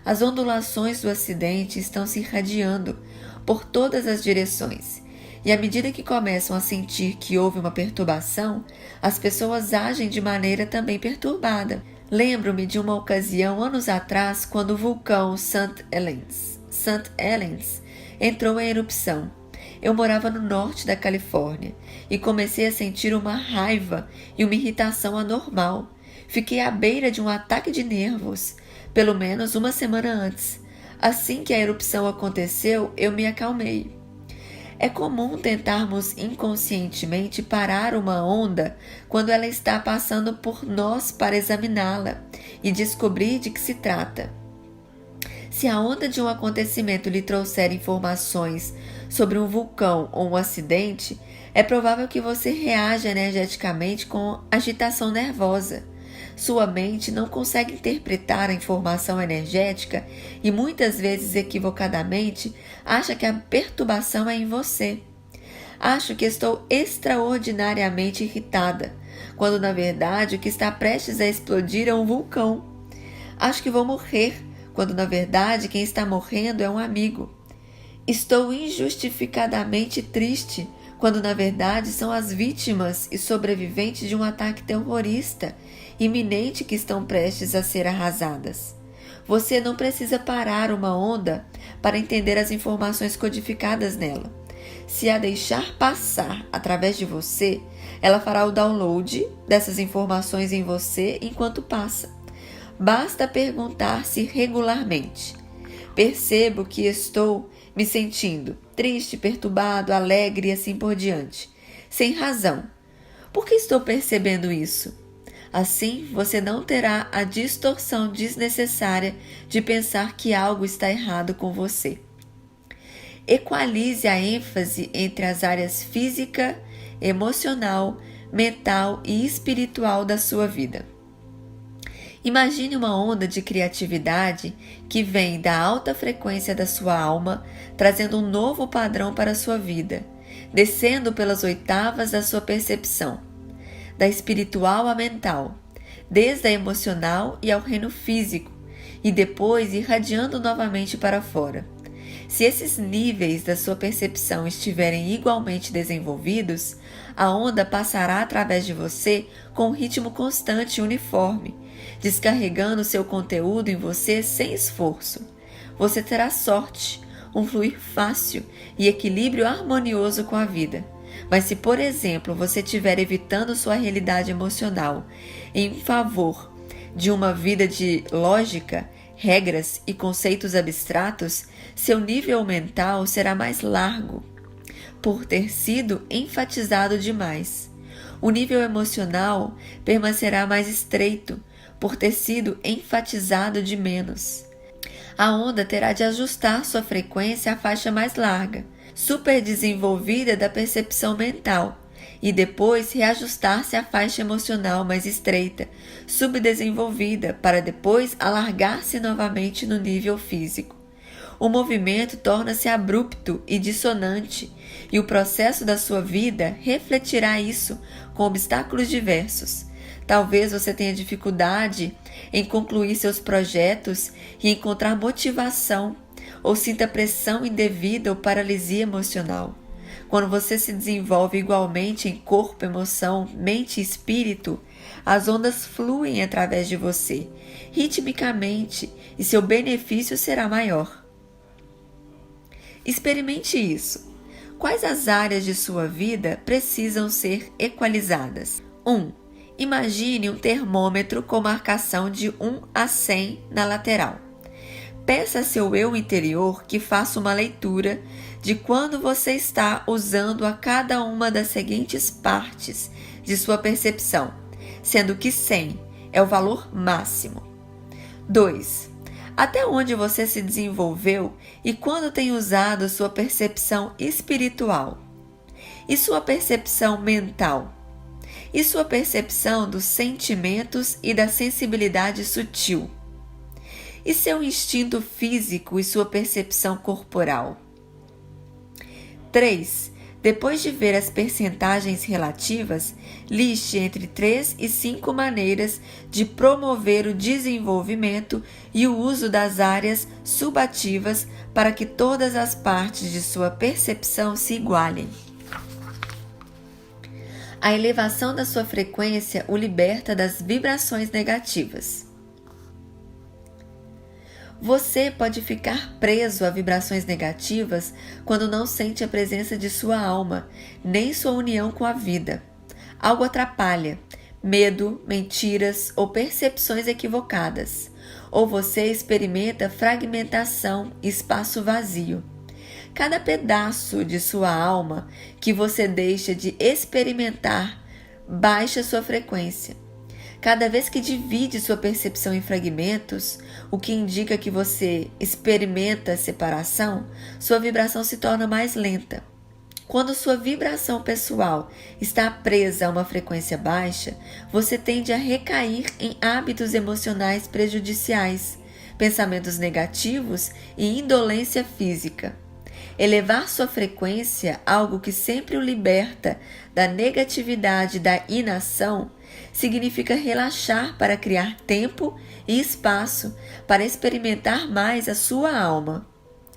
As ondulações do acidente estão se irradiando por todas as direções, e à medida que começam a sentir que houve uma perturbação, as pessoas agem de maneira também perturbada. Lembro-me de uma ocasião anos atrás, quando o vulcão St. Helens entrou em erupção. Eu morava no norte da Califórnia e comecei a sentir uma raiva e uma irritação anormal. Fiquei à beira de um ataque de nervos, pelo menos uma semana antes. Assim que a erupção aconteceu, eu me acalmei. É comum tentarmos inconscientemente parar uma onda quando ela está passando por nós para examiná-la e descobrir de que se trata. Se a onda de um acontecimento lhe trouxer informações sobre um vulcão ou um acidente, é provável que você reaja energeticamente com agitação nervosa. Sua mente não consegue interpretar a informação energética e muitas vezes equivocadamente acha que a perturbação é em você. Acho que estou extraordinariamente irritada, quando na verdade o que está prestes a explodir é um vulcão. Acho que vou morrer, quando na verdade quem está morrendo é um amigo. Estou injustificadamente triste, quando na verdade são as vítimas e sobreviventes de um ataque terrorista iminente que estão prestes a ser arrasadas. Você não precisa parar uma onda para entender as informações codificadas nela. Se a deixar passar através de você, ela fará o download dessas informações em você enquanto passa. Basta perguntar-se regularmente: percebo que estou me sentindo triste, perturbado, alegre e assim por diante, sem razão. Por que estou percebendo isso? Assim, você não terá a distorção desnecessária de pensar que algo está errado com você. Equalize a ênfase entre as áreas física, emocional, mental e espiritual da sua vida. Imagine uma onda de criatividade que vem da alta frequência da sua alma, trazendo um novo padrão para a sua vida, descendo pelas oitavas da sua percepção, da espiritual à mental, desde a emocional e ao reino físico, e depois irradiando novamente para fora. Se esses níveis da sua percepção estiverem igualmente desenvolvidos, a onda passará através de você com um ritmo constante e uniforme, descarregando seu conteúdo em você sem esforço. Você terá sorte, um fluir fácil e equilíbrio harmonioso com a vida. Mas se, por exemplo, você estiver evitando sua realidade emocional em favor de uma vida de lógica, regras e conceitos abstratos, seu nível mental será mais largo, por ter sido enfatizado demais. O nível emocional permanecerá mais estreito, por ter sido enfatizado de menos. A onda terá de ajustar sua frequência à faixa mais larga, superdesenvolvida da percepção mental, e depois reajustar-se à faixa emocional mais estreita, subdesenvolvida, para depois alargar-se novamente no nível físico. O movimento torna-se abrupto e dissonante, e o processo da sua vida refletirá isso com obstáculos diversos. Talvez você tenha dificuldade em concluir seus projetos e encontrar motivação, ou sinta pressão indevida ou paralisia emocional. Quando você se desenvolve igualmente em corpo, emoção, mente e espírito, as ondas fluem através de você, ritmicamente, e seu benefício será maior. Experimente isso. Quais as áreas de sua vida precisam ser equalizadas? 1. Imagine um termômetro com marcação de 1 a 100 na lateral. Peça a seu eu interior que faça uma leitura de quando você está usando a cada uma das seguintes partes de sua percepção, sendo que 100 é o valor máximo. 2. Até onde você se desenvolveu e quando tem usado sua percepção espiritual? E sua percepção mental? E sua percepção dos sentimentos e da sensibilidade sutil? E seu instinto físico e sua percepção corporal? 3. Depois de ver as percentagens relativas, liste entre 3 e 5 maneiras de promover o desenvolvimento e o uso das áreas subativas para que todas as partes de sua percepção se igualem. A elevação da sua frequência o liberta das vibrações negativas. Você pode ficar preso a vibrações negativas quando não sente a presença de sua alma, nem sua união com a vida. Algo atrapalha, medo, mentiras ou percepções equivocadas. Ou você experimenta fragmentação e espaço vazio. Cada pedaço de sua alma que você deixa de experimentar baixa sua frequência. Cada vez que divide sua percepção em fragmentos, o que indica que você experimenta separação, sua vibração se torna mais lenta. Quando sua vibração pessoal está presa a uma frequência baixa, você tende a recair em hábitos emocionais prejudiciais, pensamentos negativos e indolência física. Elevar sua frequência, algo que sempre o liberta da negatividade da inação, significa relaxar para criar tempo e espaço para experimentar mais a sua alma.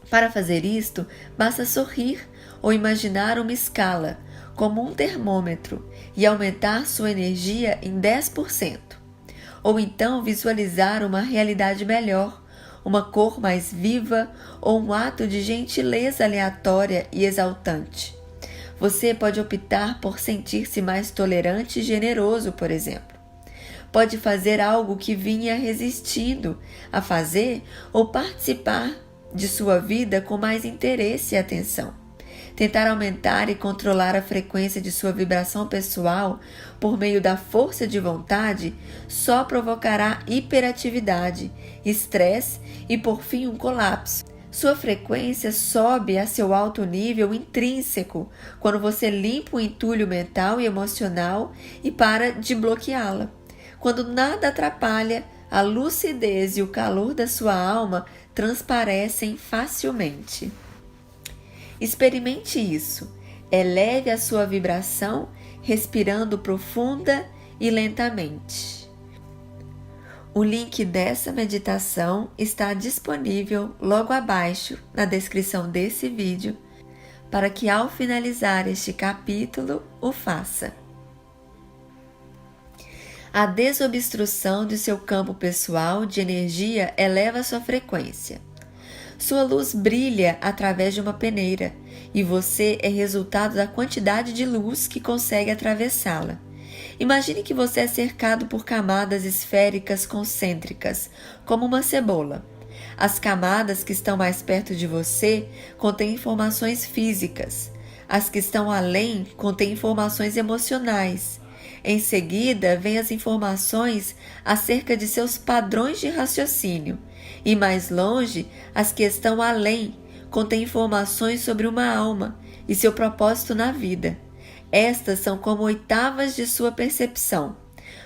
Para fazer isto, basta sorrir ou imaginar uma escala, como um termômetro, e aumentar sua energia em 10%. Ou então visualizar uma realidade melhor, uma cor mais viva ou um ato de gentileza aleatória e exaltante. Você pode optar por sentir-se mais tolerante e generoso, por exemplo. Pode fazer algo que vinha resistindo a fazer ou participar de sua vida com mais interesse e atenção. Tentar aumentar e controlar a frequência de sua vibração pessoal por meio da força de vontade só provocará hiperatividade, estresse e, por fim, um colapso. Sua frequência sobe a seu alto nível intrínseco quando você limpa o entulho mental e emocional e para de bloqueá-la. Quando nada atrapalha, a lucidez e o calor da sua alma transparecem facilmente. Experimente isso. Eleve a sua vibração respirando profunda e lentamente. O link dessa meditação está disponível logo abaixo na descrição desse vídeo, para que ao finalizar este capítulo o faça. A desobstrução de seu campo pessoal de energia eleva sua frequência. Sua luz brilha através de uma peneira, e você é resultado da quantidade de luz que consegue atravessá-la. Imagine que você é cercado por camadas esféricas concêntricas, como uma cebola. As camadas que estão mais perto de você contêm informações físicas. As que estão além contêm informações emocionais. Em seguida, vêm as informações acerca de seus padrões de raciocínio. E mais longe, as que estão além contêm informações sobre uma alma e seu propósito na vida. Estas são como oitavas de sua percepção.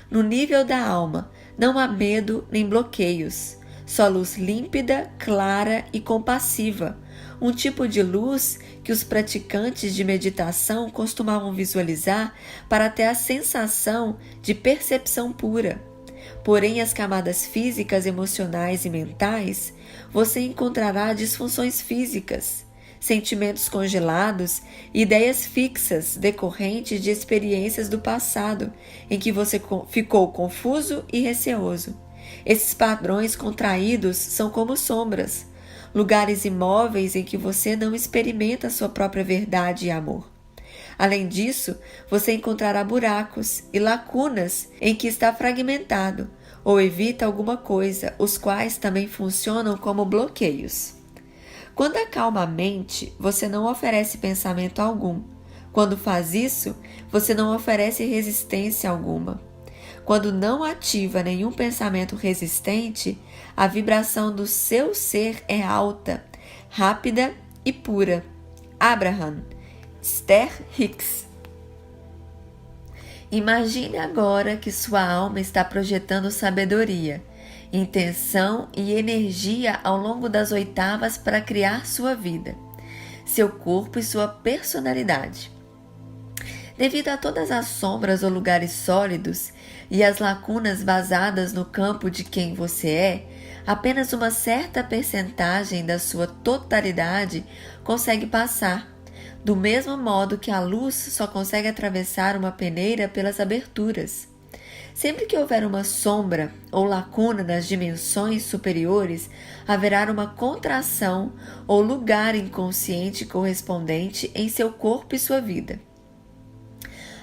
No nível da alma, não há medo nem bloqueios. Só luz límpida, clara e compassiva. Um tipo de luz que os praticantes de meditação costumavam visualizar para ter a sensação de percepção pura. Porém, as camadas físicas, emocionais e mentais, você encontrará disfunções físicas, sentimentos congelados e ideias fixas decorrentes de experiências do passado em que você ficou confuso e receoso. Esses padrões contraídos são como sombras, lugares imóveis em que você não experimenta sua própria verdade e amor. Além disso, você encontrará buracos e lacunas em que está fragmentado ou evita alguma coisa, os quais também funcionam como bloqueios. Quando acalma a mente, você não oferece pensamento algum. Quando faz isso, você não oferece resistência alguma. Quando não ativa nenhum pensamento resistente, a vibração do seu ser é alta, rápida e pura. Abraham Esther Hicks. Imagine agora que sua alma está projetando sabedoria, intenção e energia ao longo das oitavas para criar sua vida, seu corpo e sua personalidade. Devido a todas as sombras ou lugares sólidos e as lacunas vazadas no campo de quem você é, apenas uma certa percentagem da sua totalidade consegue passar, do mesmo modo que a luz só consegue atravessar uma peneira pelas aberturas. Sempre que houver uma sombra ou lacuna nas dimensões superiores, haverá uma contração ou lugar inconsciente correspondente em seu corpo e sua vida.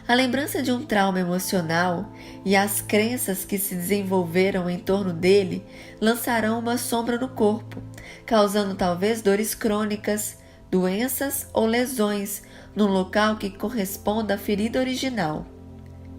A lembrança de um trauma emocional e as crenças que se desenvolveram em torno dele lançarão uma sombra no corpo, causando talvez dores crônicas, doenças ou lesões num local que corresponda à ferida original.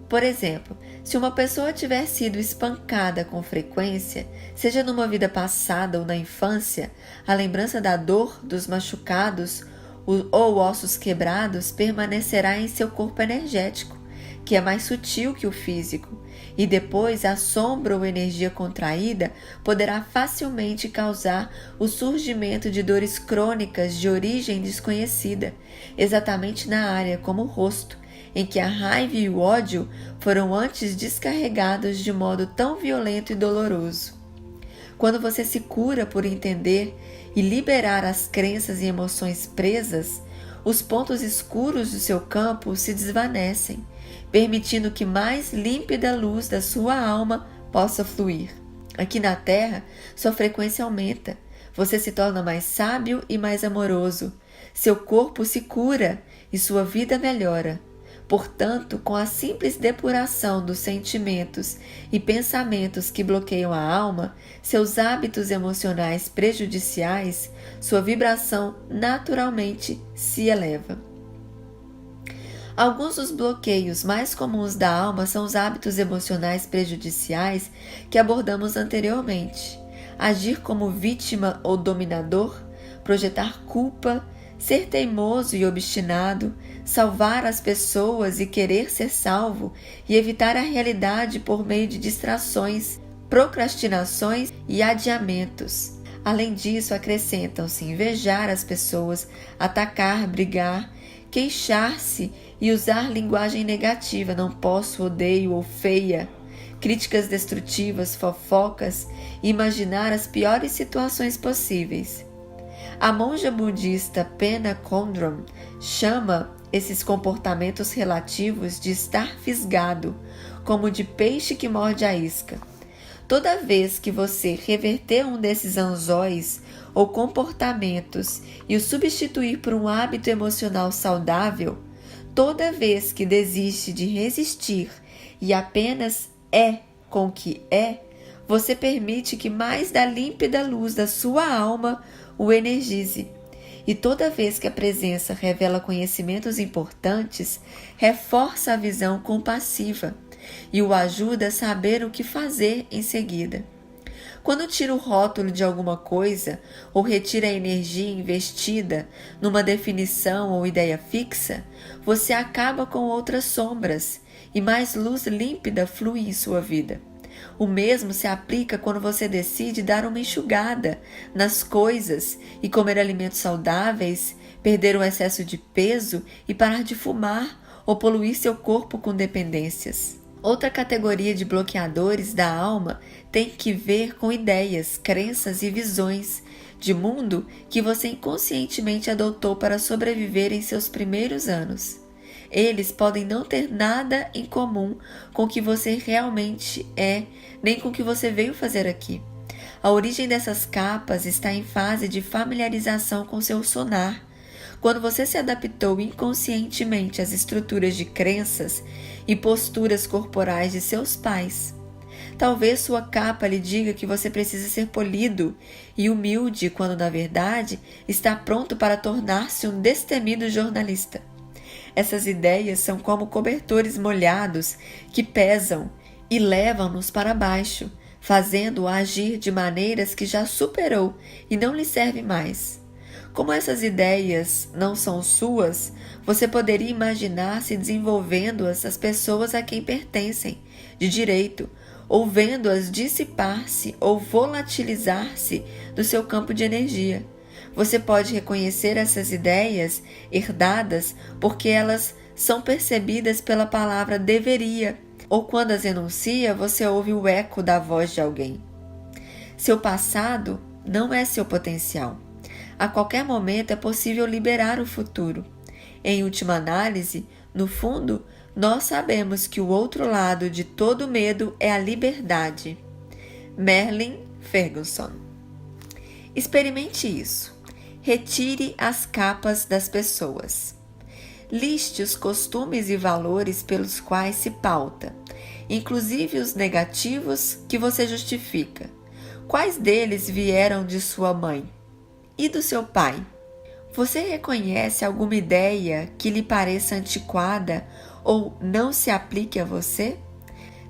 Por exemplo, se uma pessoa tiver sido espancada com frequência, seja numa vida passada ou na infância, a lembrança da dor, dos machucados ou ossos quebrados permanecerá em seu corpo energético, que é mais sutil que o físico, e depois a sombra ou energia contraída poderá facilmente causar o surgimento de dores crônicas de origem desconhecida, exatamente na área como o rosto, em que a raiva e o ódio foram antes descarregados de modo tão violento e doloroso. Quando você se cura por entender e liberar as crenças e emoções presas, os pontos escuros do seu campo se desvanecem, permitindo que mais límpida luz da sua alma possa fluir. Aqui na Terra, sua frequência aumenta, você se torna mais sábio e mais amoroso, seu corpo se cura e sua vida melhora. Portanto, com a simples depuração dos sentimentos e pensamentos que bloqueiam a alma, seus hábitos emocionais prejudiciais, sua vibração naturalmente se eleva. Alguns dos bloqueios mais comuns da alma são os hábitos emocionais prejudiciais que abordamos anteriormente. Agir como vítima ou dominador, projetar culpa, ser teimoso e obstinado, salvar as pessoas e querer ser salvo e evitar a realidade por meio de distrações, procrastinações e adiamentos. Além disso, acrescentam-se invejar as pessoas, atacar, brigar, queixar-se e usar linguagem negativa, não posso, odeio ou feia, críticas destrutivas, fofocas e imaginar as piores situações possíveis. A monja budista Pema Chodron chama esses comportamentos relativos de estar fisgado, como de peixe que morde a isca. Toda vez que você reverter um desses anzóis ou comportamentos e o substituir por um hábito emocional saudável, toda vez que desiste de resistir e apenas é com o que é, você permite que mais da límpida luz da sua alma o energize. E toda vez que a presença revela conhecimentos importantes, reforça a visão compassiva e o ajuda a saber o que fazer em seguida. Quando tira o rótulo de alguma coisa ou retira a energia investida numa definição ou ideia fixa, você acaba com outras sombras e mais luz límpida flui em sua vida. O mesmo se aplica quando você decide dar uma enxugada nas coisas e comer alimentos saudáveis, perder o excesso de peso e parar de fumar ou poluir seu corpo com dependências. Outra categoria de bloqueadores da alma tem que ver com ideias, crenças e visões de mundo que você inconscientemente adotou para sobreviver em seus primeiros anos. Eles podem não ter nada em comum com o que você realmente é, nem com o que você veio fazer aqui. A origem dessas capas está em fase de familiarização com seu sonar. Quando você se adaptou inconscientemente às estruturas de crenças e posturas corporais de seus pais. Talvez sua capa lhe diga que você precisa ser polido e humilde, quando na verdade está pronto para tornar-se um destemido jornalista. Essas ideias são como cobertores molhados que pesam e levam-nos para baixo, fazendo-o agir de maneiras que já superou e não lhe serve mais. Como essas ideias não são suas, você poderia imaginar-se desenvolvendo-as às pessoas a quem pertencem, de direito, ou vendo-as dissipar-se ou volatilizar-se do seu campo de energia. Você pode reconhecer essas ideias herdadas porque elas são percebidas pela palavra deveria, ou quando as enuncia, você ouve o eco da voz de alguém. Seu passado não é seu potencial. A qualquer momento é possível liberar o futuro. Em última análise, no fundo, nós sabemos que o outro lado de todo medo é a liberdade. Merlin Ferguson. Experimente isso. Retire as capas das pessoas. Liste os costumes e valores pelos quais se pauta, inclusive os negativos que você justifica. Quais deles vieram de sua mãe? E do seu pai? Você reconhece alguma ideia que lhe pareça antiquada ou não se aplique a você?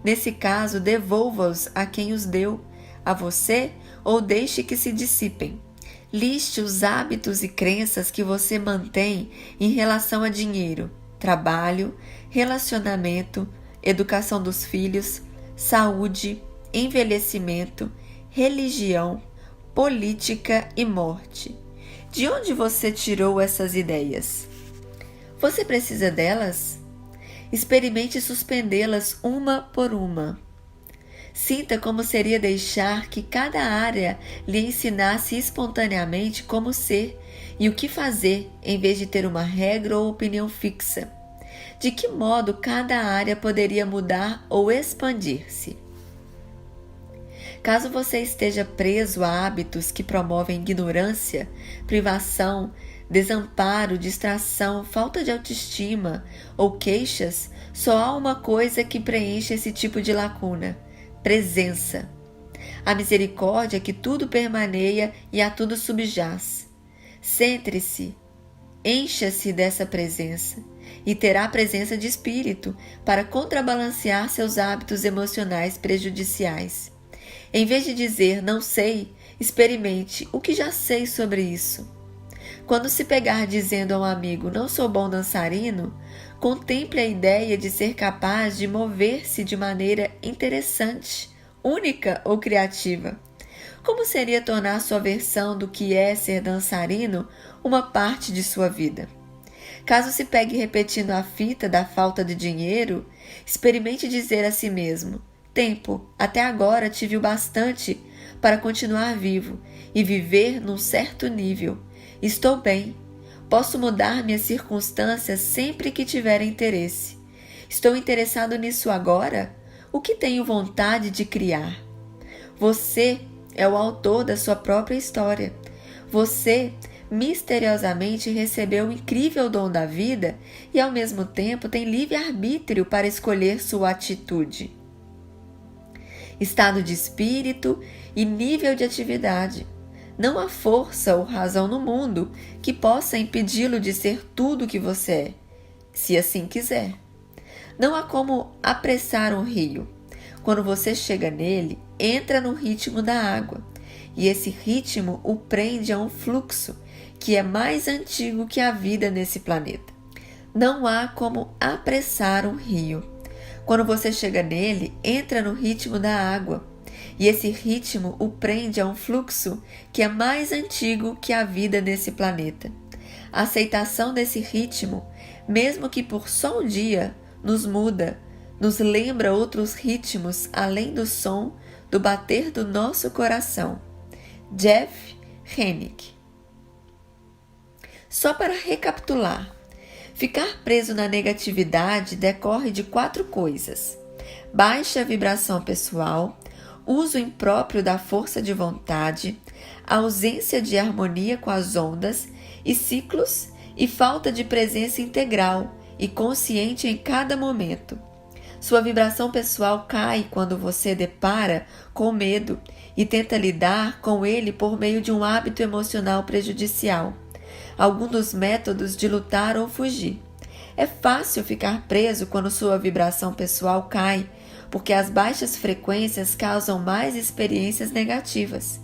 Nesse caso, devolva-os a quem os deu, a você, ou deixe que se dissipem. Liste os hábitos e crenças que você mantém em relação a dinheiro, trabalho, relacionamento, educação dos filhos, saúde, envelhecimento, religião, política e morte. De onde você tirou essas ideias? Você precisa delas? Experimente suspendê-las uma por uma. Sinta como seria deixar que cada área lhe ensinasse espontaneamente como ser e o que fazer, em vez de ter uma regra ou opinião fixa. De que modo cada área poderia mudar ou expandir-se? Caso você esteja preso a hábitos que promovem ignorância, privação, desamparo, distração, falta de autoestima ou queixas, só há uma coisa que preenche esse tipo de lacuna: presença. A misericórdia que tudo permaneia e a tudo subjaz. Centre-se, encha-se dessa presença e terá presença de espírito para contrabalancear seus hábitos emocionais prejudiciais. Em vez de dizer não sei, experimente o que já sei sobre isso. Quando se pegar dizendo a um amigo não sou bom dançarino, contemple a ideia de ser capaz de mover-se de maneira interessante, única ou criativa. Como seria tornar sua versão do que é ser dançarino uma parte de sua vida? Caso se pegue repetindo a fita da falta de dinheiro, experimente dizer a si mesmo: tempo até agora tive o bastante para continuar vivo e viver num certo nível. Estou bem. Posso mudar minhas circunstâncias sempre que tiver interesse. Estou interessado nisso agora? O que tenho vontade de criar? Você é o autor da sua própria história. Você misteriosamente recebeu o incrível dom da vida e ao mesmo tempo tem livre-arbítrio para escolher sua atitude, estado de espírito e nível de atividade. Não há força ou razão no mundo que possa impedi-lo de ser tudo o que você é, se assim quiser. Não há como apressar um rio. Quando você chega nele, entra no ritmo da água, e esse ritmo o prende a um fluxo que é mais antigo que a vida nesse planeta. Não há como apressar um rio. Quando você chega nele, entra no ritmo da água, e esse ritmo o prende a um fluxo que é mais antigo que a vida nesse planeta. A aceitação desse ritmo, mesmo que por só um dia, nos muda, nos lembra outros ritmos além do som do bater do nosso coração. Jeff Hennick. Só para recapitular, ficar preso na negatividade decorre de 4 coisas: baixa vibração pessoal, uso impróprio da força de vontade, ausência de harmonia com as ondas e ciclos e falta de presença integral e consciente em cada momento. Sua vibração pessoal cai quando você depara com medo e tenta lidar com ele por meio de um hábito emocional prejudicial, algum dos métodos de lutar ou fugir. É fácil ficar preso quando sua vibração pessoal cai, porque as baixas frequências causam mais experiências negativas.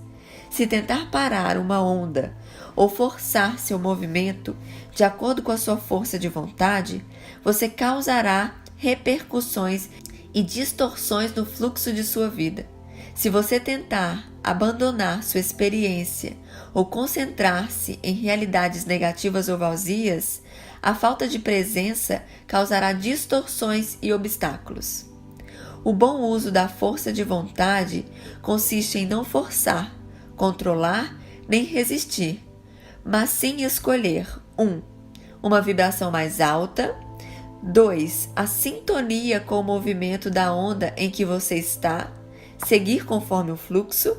Se tentar parar uma onda ou forçar seu movimento de acordo com a sua força de vontade, você causará repercussões e distorções no fluxo de sua vida. Se você tentar abandonar sua experiência ou concentrar-se em realidades negativas ou vazias, a falta de presença causará distorções e obstáculos. O bom uso da força de vontade consiste em não forçar, controlar nem resistir, mas sim escolher 1. Uma vibração mais alta, 2. A sintonia com o movimento da onda em que você está, seguir conforme o fluxo,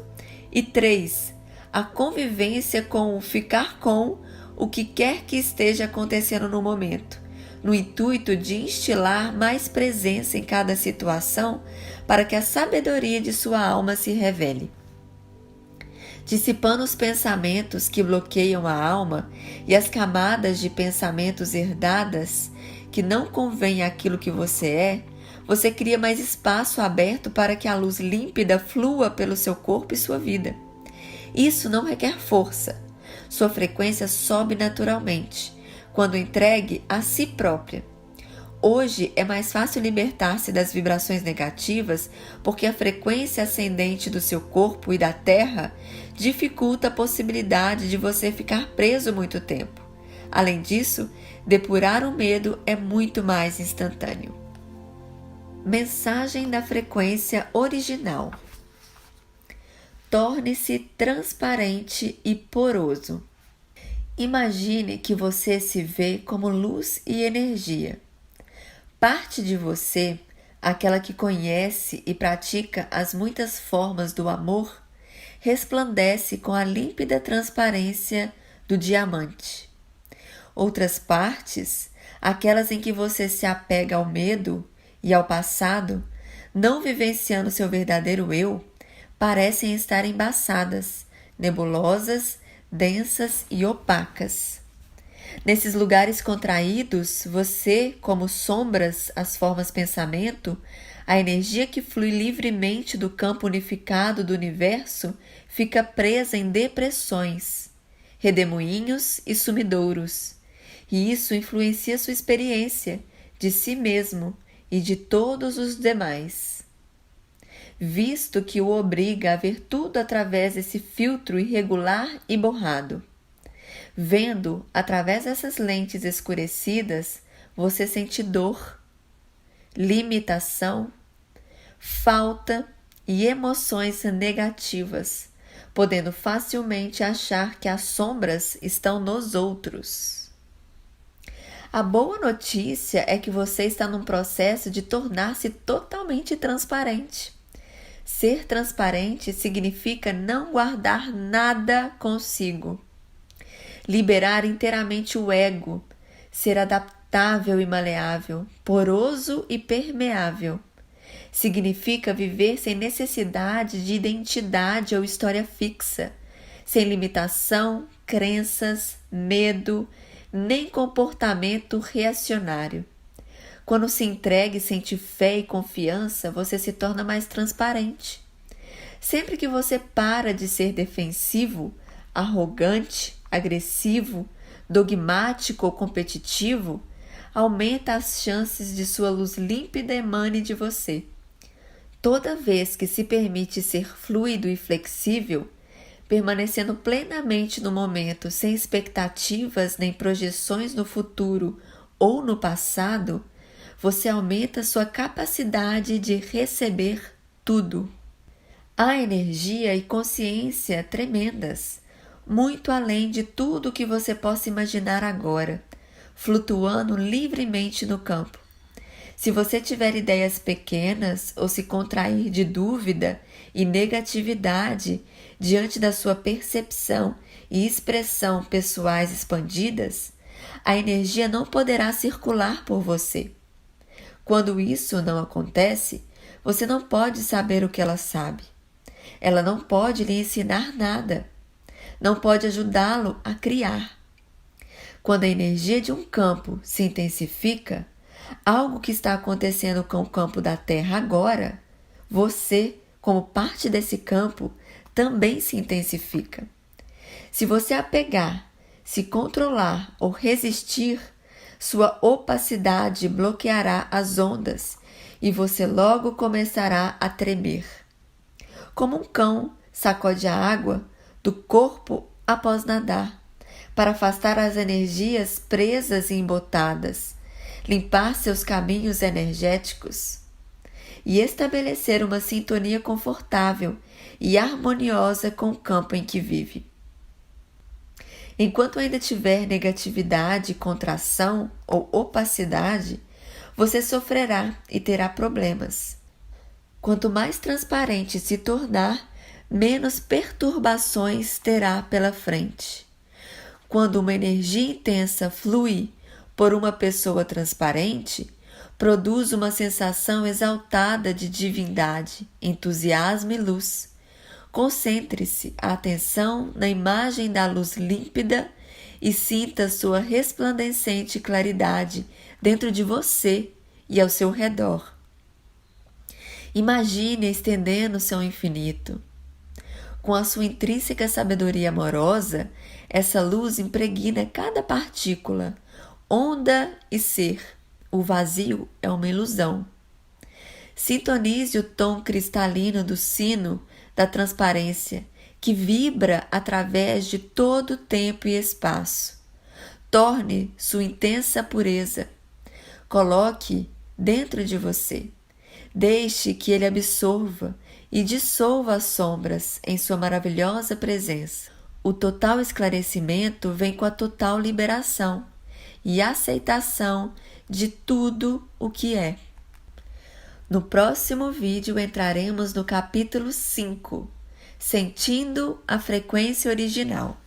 e 3. A convivência com o ficar com o que quer que esteja acontecendo no momento, no intuito de instilar mais presença em cada situação para que a sabedoria de sua alma se revele. Dissipando os pensamentos que bloqueiam a alma e as camadas de pensamentos herdadas que não convêm àquilo que você é, você cria mais espaço aberto para que a luz límpida flua pelo seu corpo e sua vida. Isso não requer força. Sua frequência sobe naturalmente, quando entregue a si própria. Hoje é mais fácil libertar-se das vibrações negativas porque a frequência ascendente do seu corpo e da Terra dificulta a possibilidade de você ficar preso muito tempo. Além disso, depurar o medo é muito mais instantâneo. Mensagem da frequência original. Torne-se transparente e poroso. Imagine que você se vê como luz e energia. Parte de você, aquela que conhece e pratica as muitas formas do amor, resplandece com a límpida transparência do diamante. Outras partes, aquelas em que você se apega ao medo e ao passado, não vivenciando seu verdadeiro eu, parecem estar embaçadas, nebulosas, densas e opacas. Nesses lugares contraídos, você, como sombras, as formas pensamento, a energia que flui livremente do campo unificado do universo, fica presa em depressões, redemoinhos e sumidouros. E isso influencia sua experiência de si mesmo e de todos os demais, visto que o obriga a ver tudo através desse filtro irregular e borrado. Vendo através dessas lentes escurecidas, você sente dor, limitação, falta e emoções negativas, podendo facilmente achar que as sombras estão nos outros. A boa notícia é que você está num processo de tornar-se totalmente transparente. Ser transparente significa não guardar nada consigo. Liberar inteiramente o ego, ser adaptável e maleável, poroso e permeável. Significa viver sem necessidade de identidade ou história fixa, sem limitação, crenças, medo, nem comportamento reacionário. Quando se entrega e sente fé e confiança, você se torna mais transparente. Sempre que você para de ser defensivo, arrogante, agressivo, dogmático ou competitivo, aumenta as chances de sua luz límpida emane de você. Toda vez que se permite ser fluido e flexível, permanecendo plenamente no momento, sem expectativas nem projeções no futuro ou no passado, você aumenta sua capacidade de receber tudo. Há energia e consciência tremendas, muito além de tudo que você possa imaginar agora, flutuando livremente no campo. Se você tiver ideias pequenas ou se contrair de dúvida e negatividade diante da sua percepção e expressão pessoais expandidas, a energia não poderá circular por você. Quando isso não acontece, você não pode saber o que ela sabe. Ela não pode lhe ensinar nada. Não pode ajudá-lo a criar. Quando a energia de um campo se intensifica, algo que está acontecendo com o campo da Terra agora, você, como parte desse campo, também se intensifica. Se você apegar, se controlar ou resistir, sua opacidade bloqueará as ondas e você logo começará a tremer. Como um cão sacode a água do corpo após nadar, para afastar as energias presas e embotadas, limpar seus caminhos energéticos e estabelecer uma sintonia confortável e harmoniosa com o campo em que vive. Enquanto ainda tiver negatividade, contração ou opacidade, você sofrerá e terá problemas. Quanto mais transparente se tornar, menos perturbações terá pela frente. Quando uma energia intensa flui por uma pessoa transparente, produz uma sensação exaltada de divindade, entusiasmo e luz. Concentre-se a atenção na imagem da luz límpida e sinta sua resplandecente claridade dentro de você e ao seu redor. Imagine estendendo-se ao infinito. Com a sua intrínseca sabedoria amorosa, essa luz impregna cada partícula, onda e ser. O vazio é uma ilusão. Sintonize o tom cristalino do sino da transparência, que vibra através de todo tempo e espaço. Torne sua intensa pureza. Coloque dentro de você. Deixe que ele absorva e dissolva as sombras em sua maravilhosa presença. O total esclarecimento vem com a total liberação e aceitação de tudo o que é. No próximo vídeo entraremos no capítulo 5, Sentindo a Frequência Original.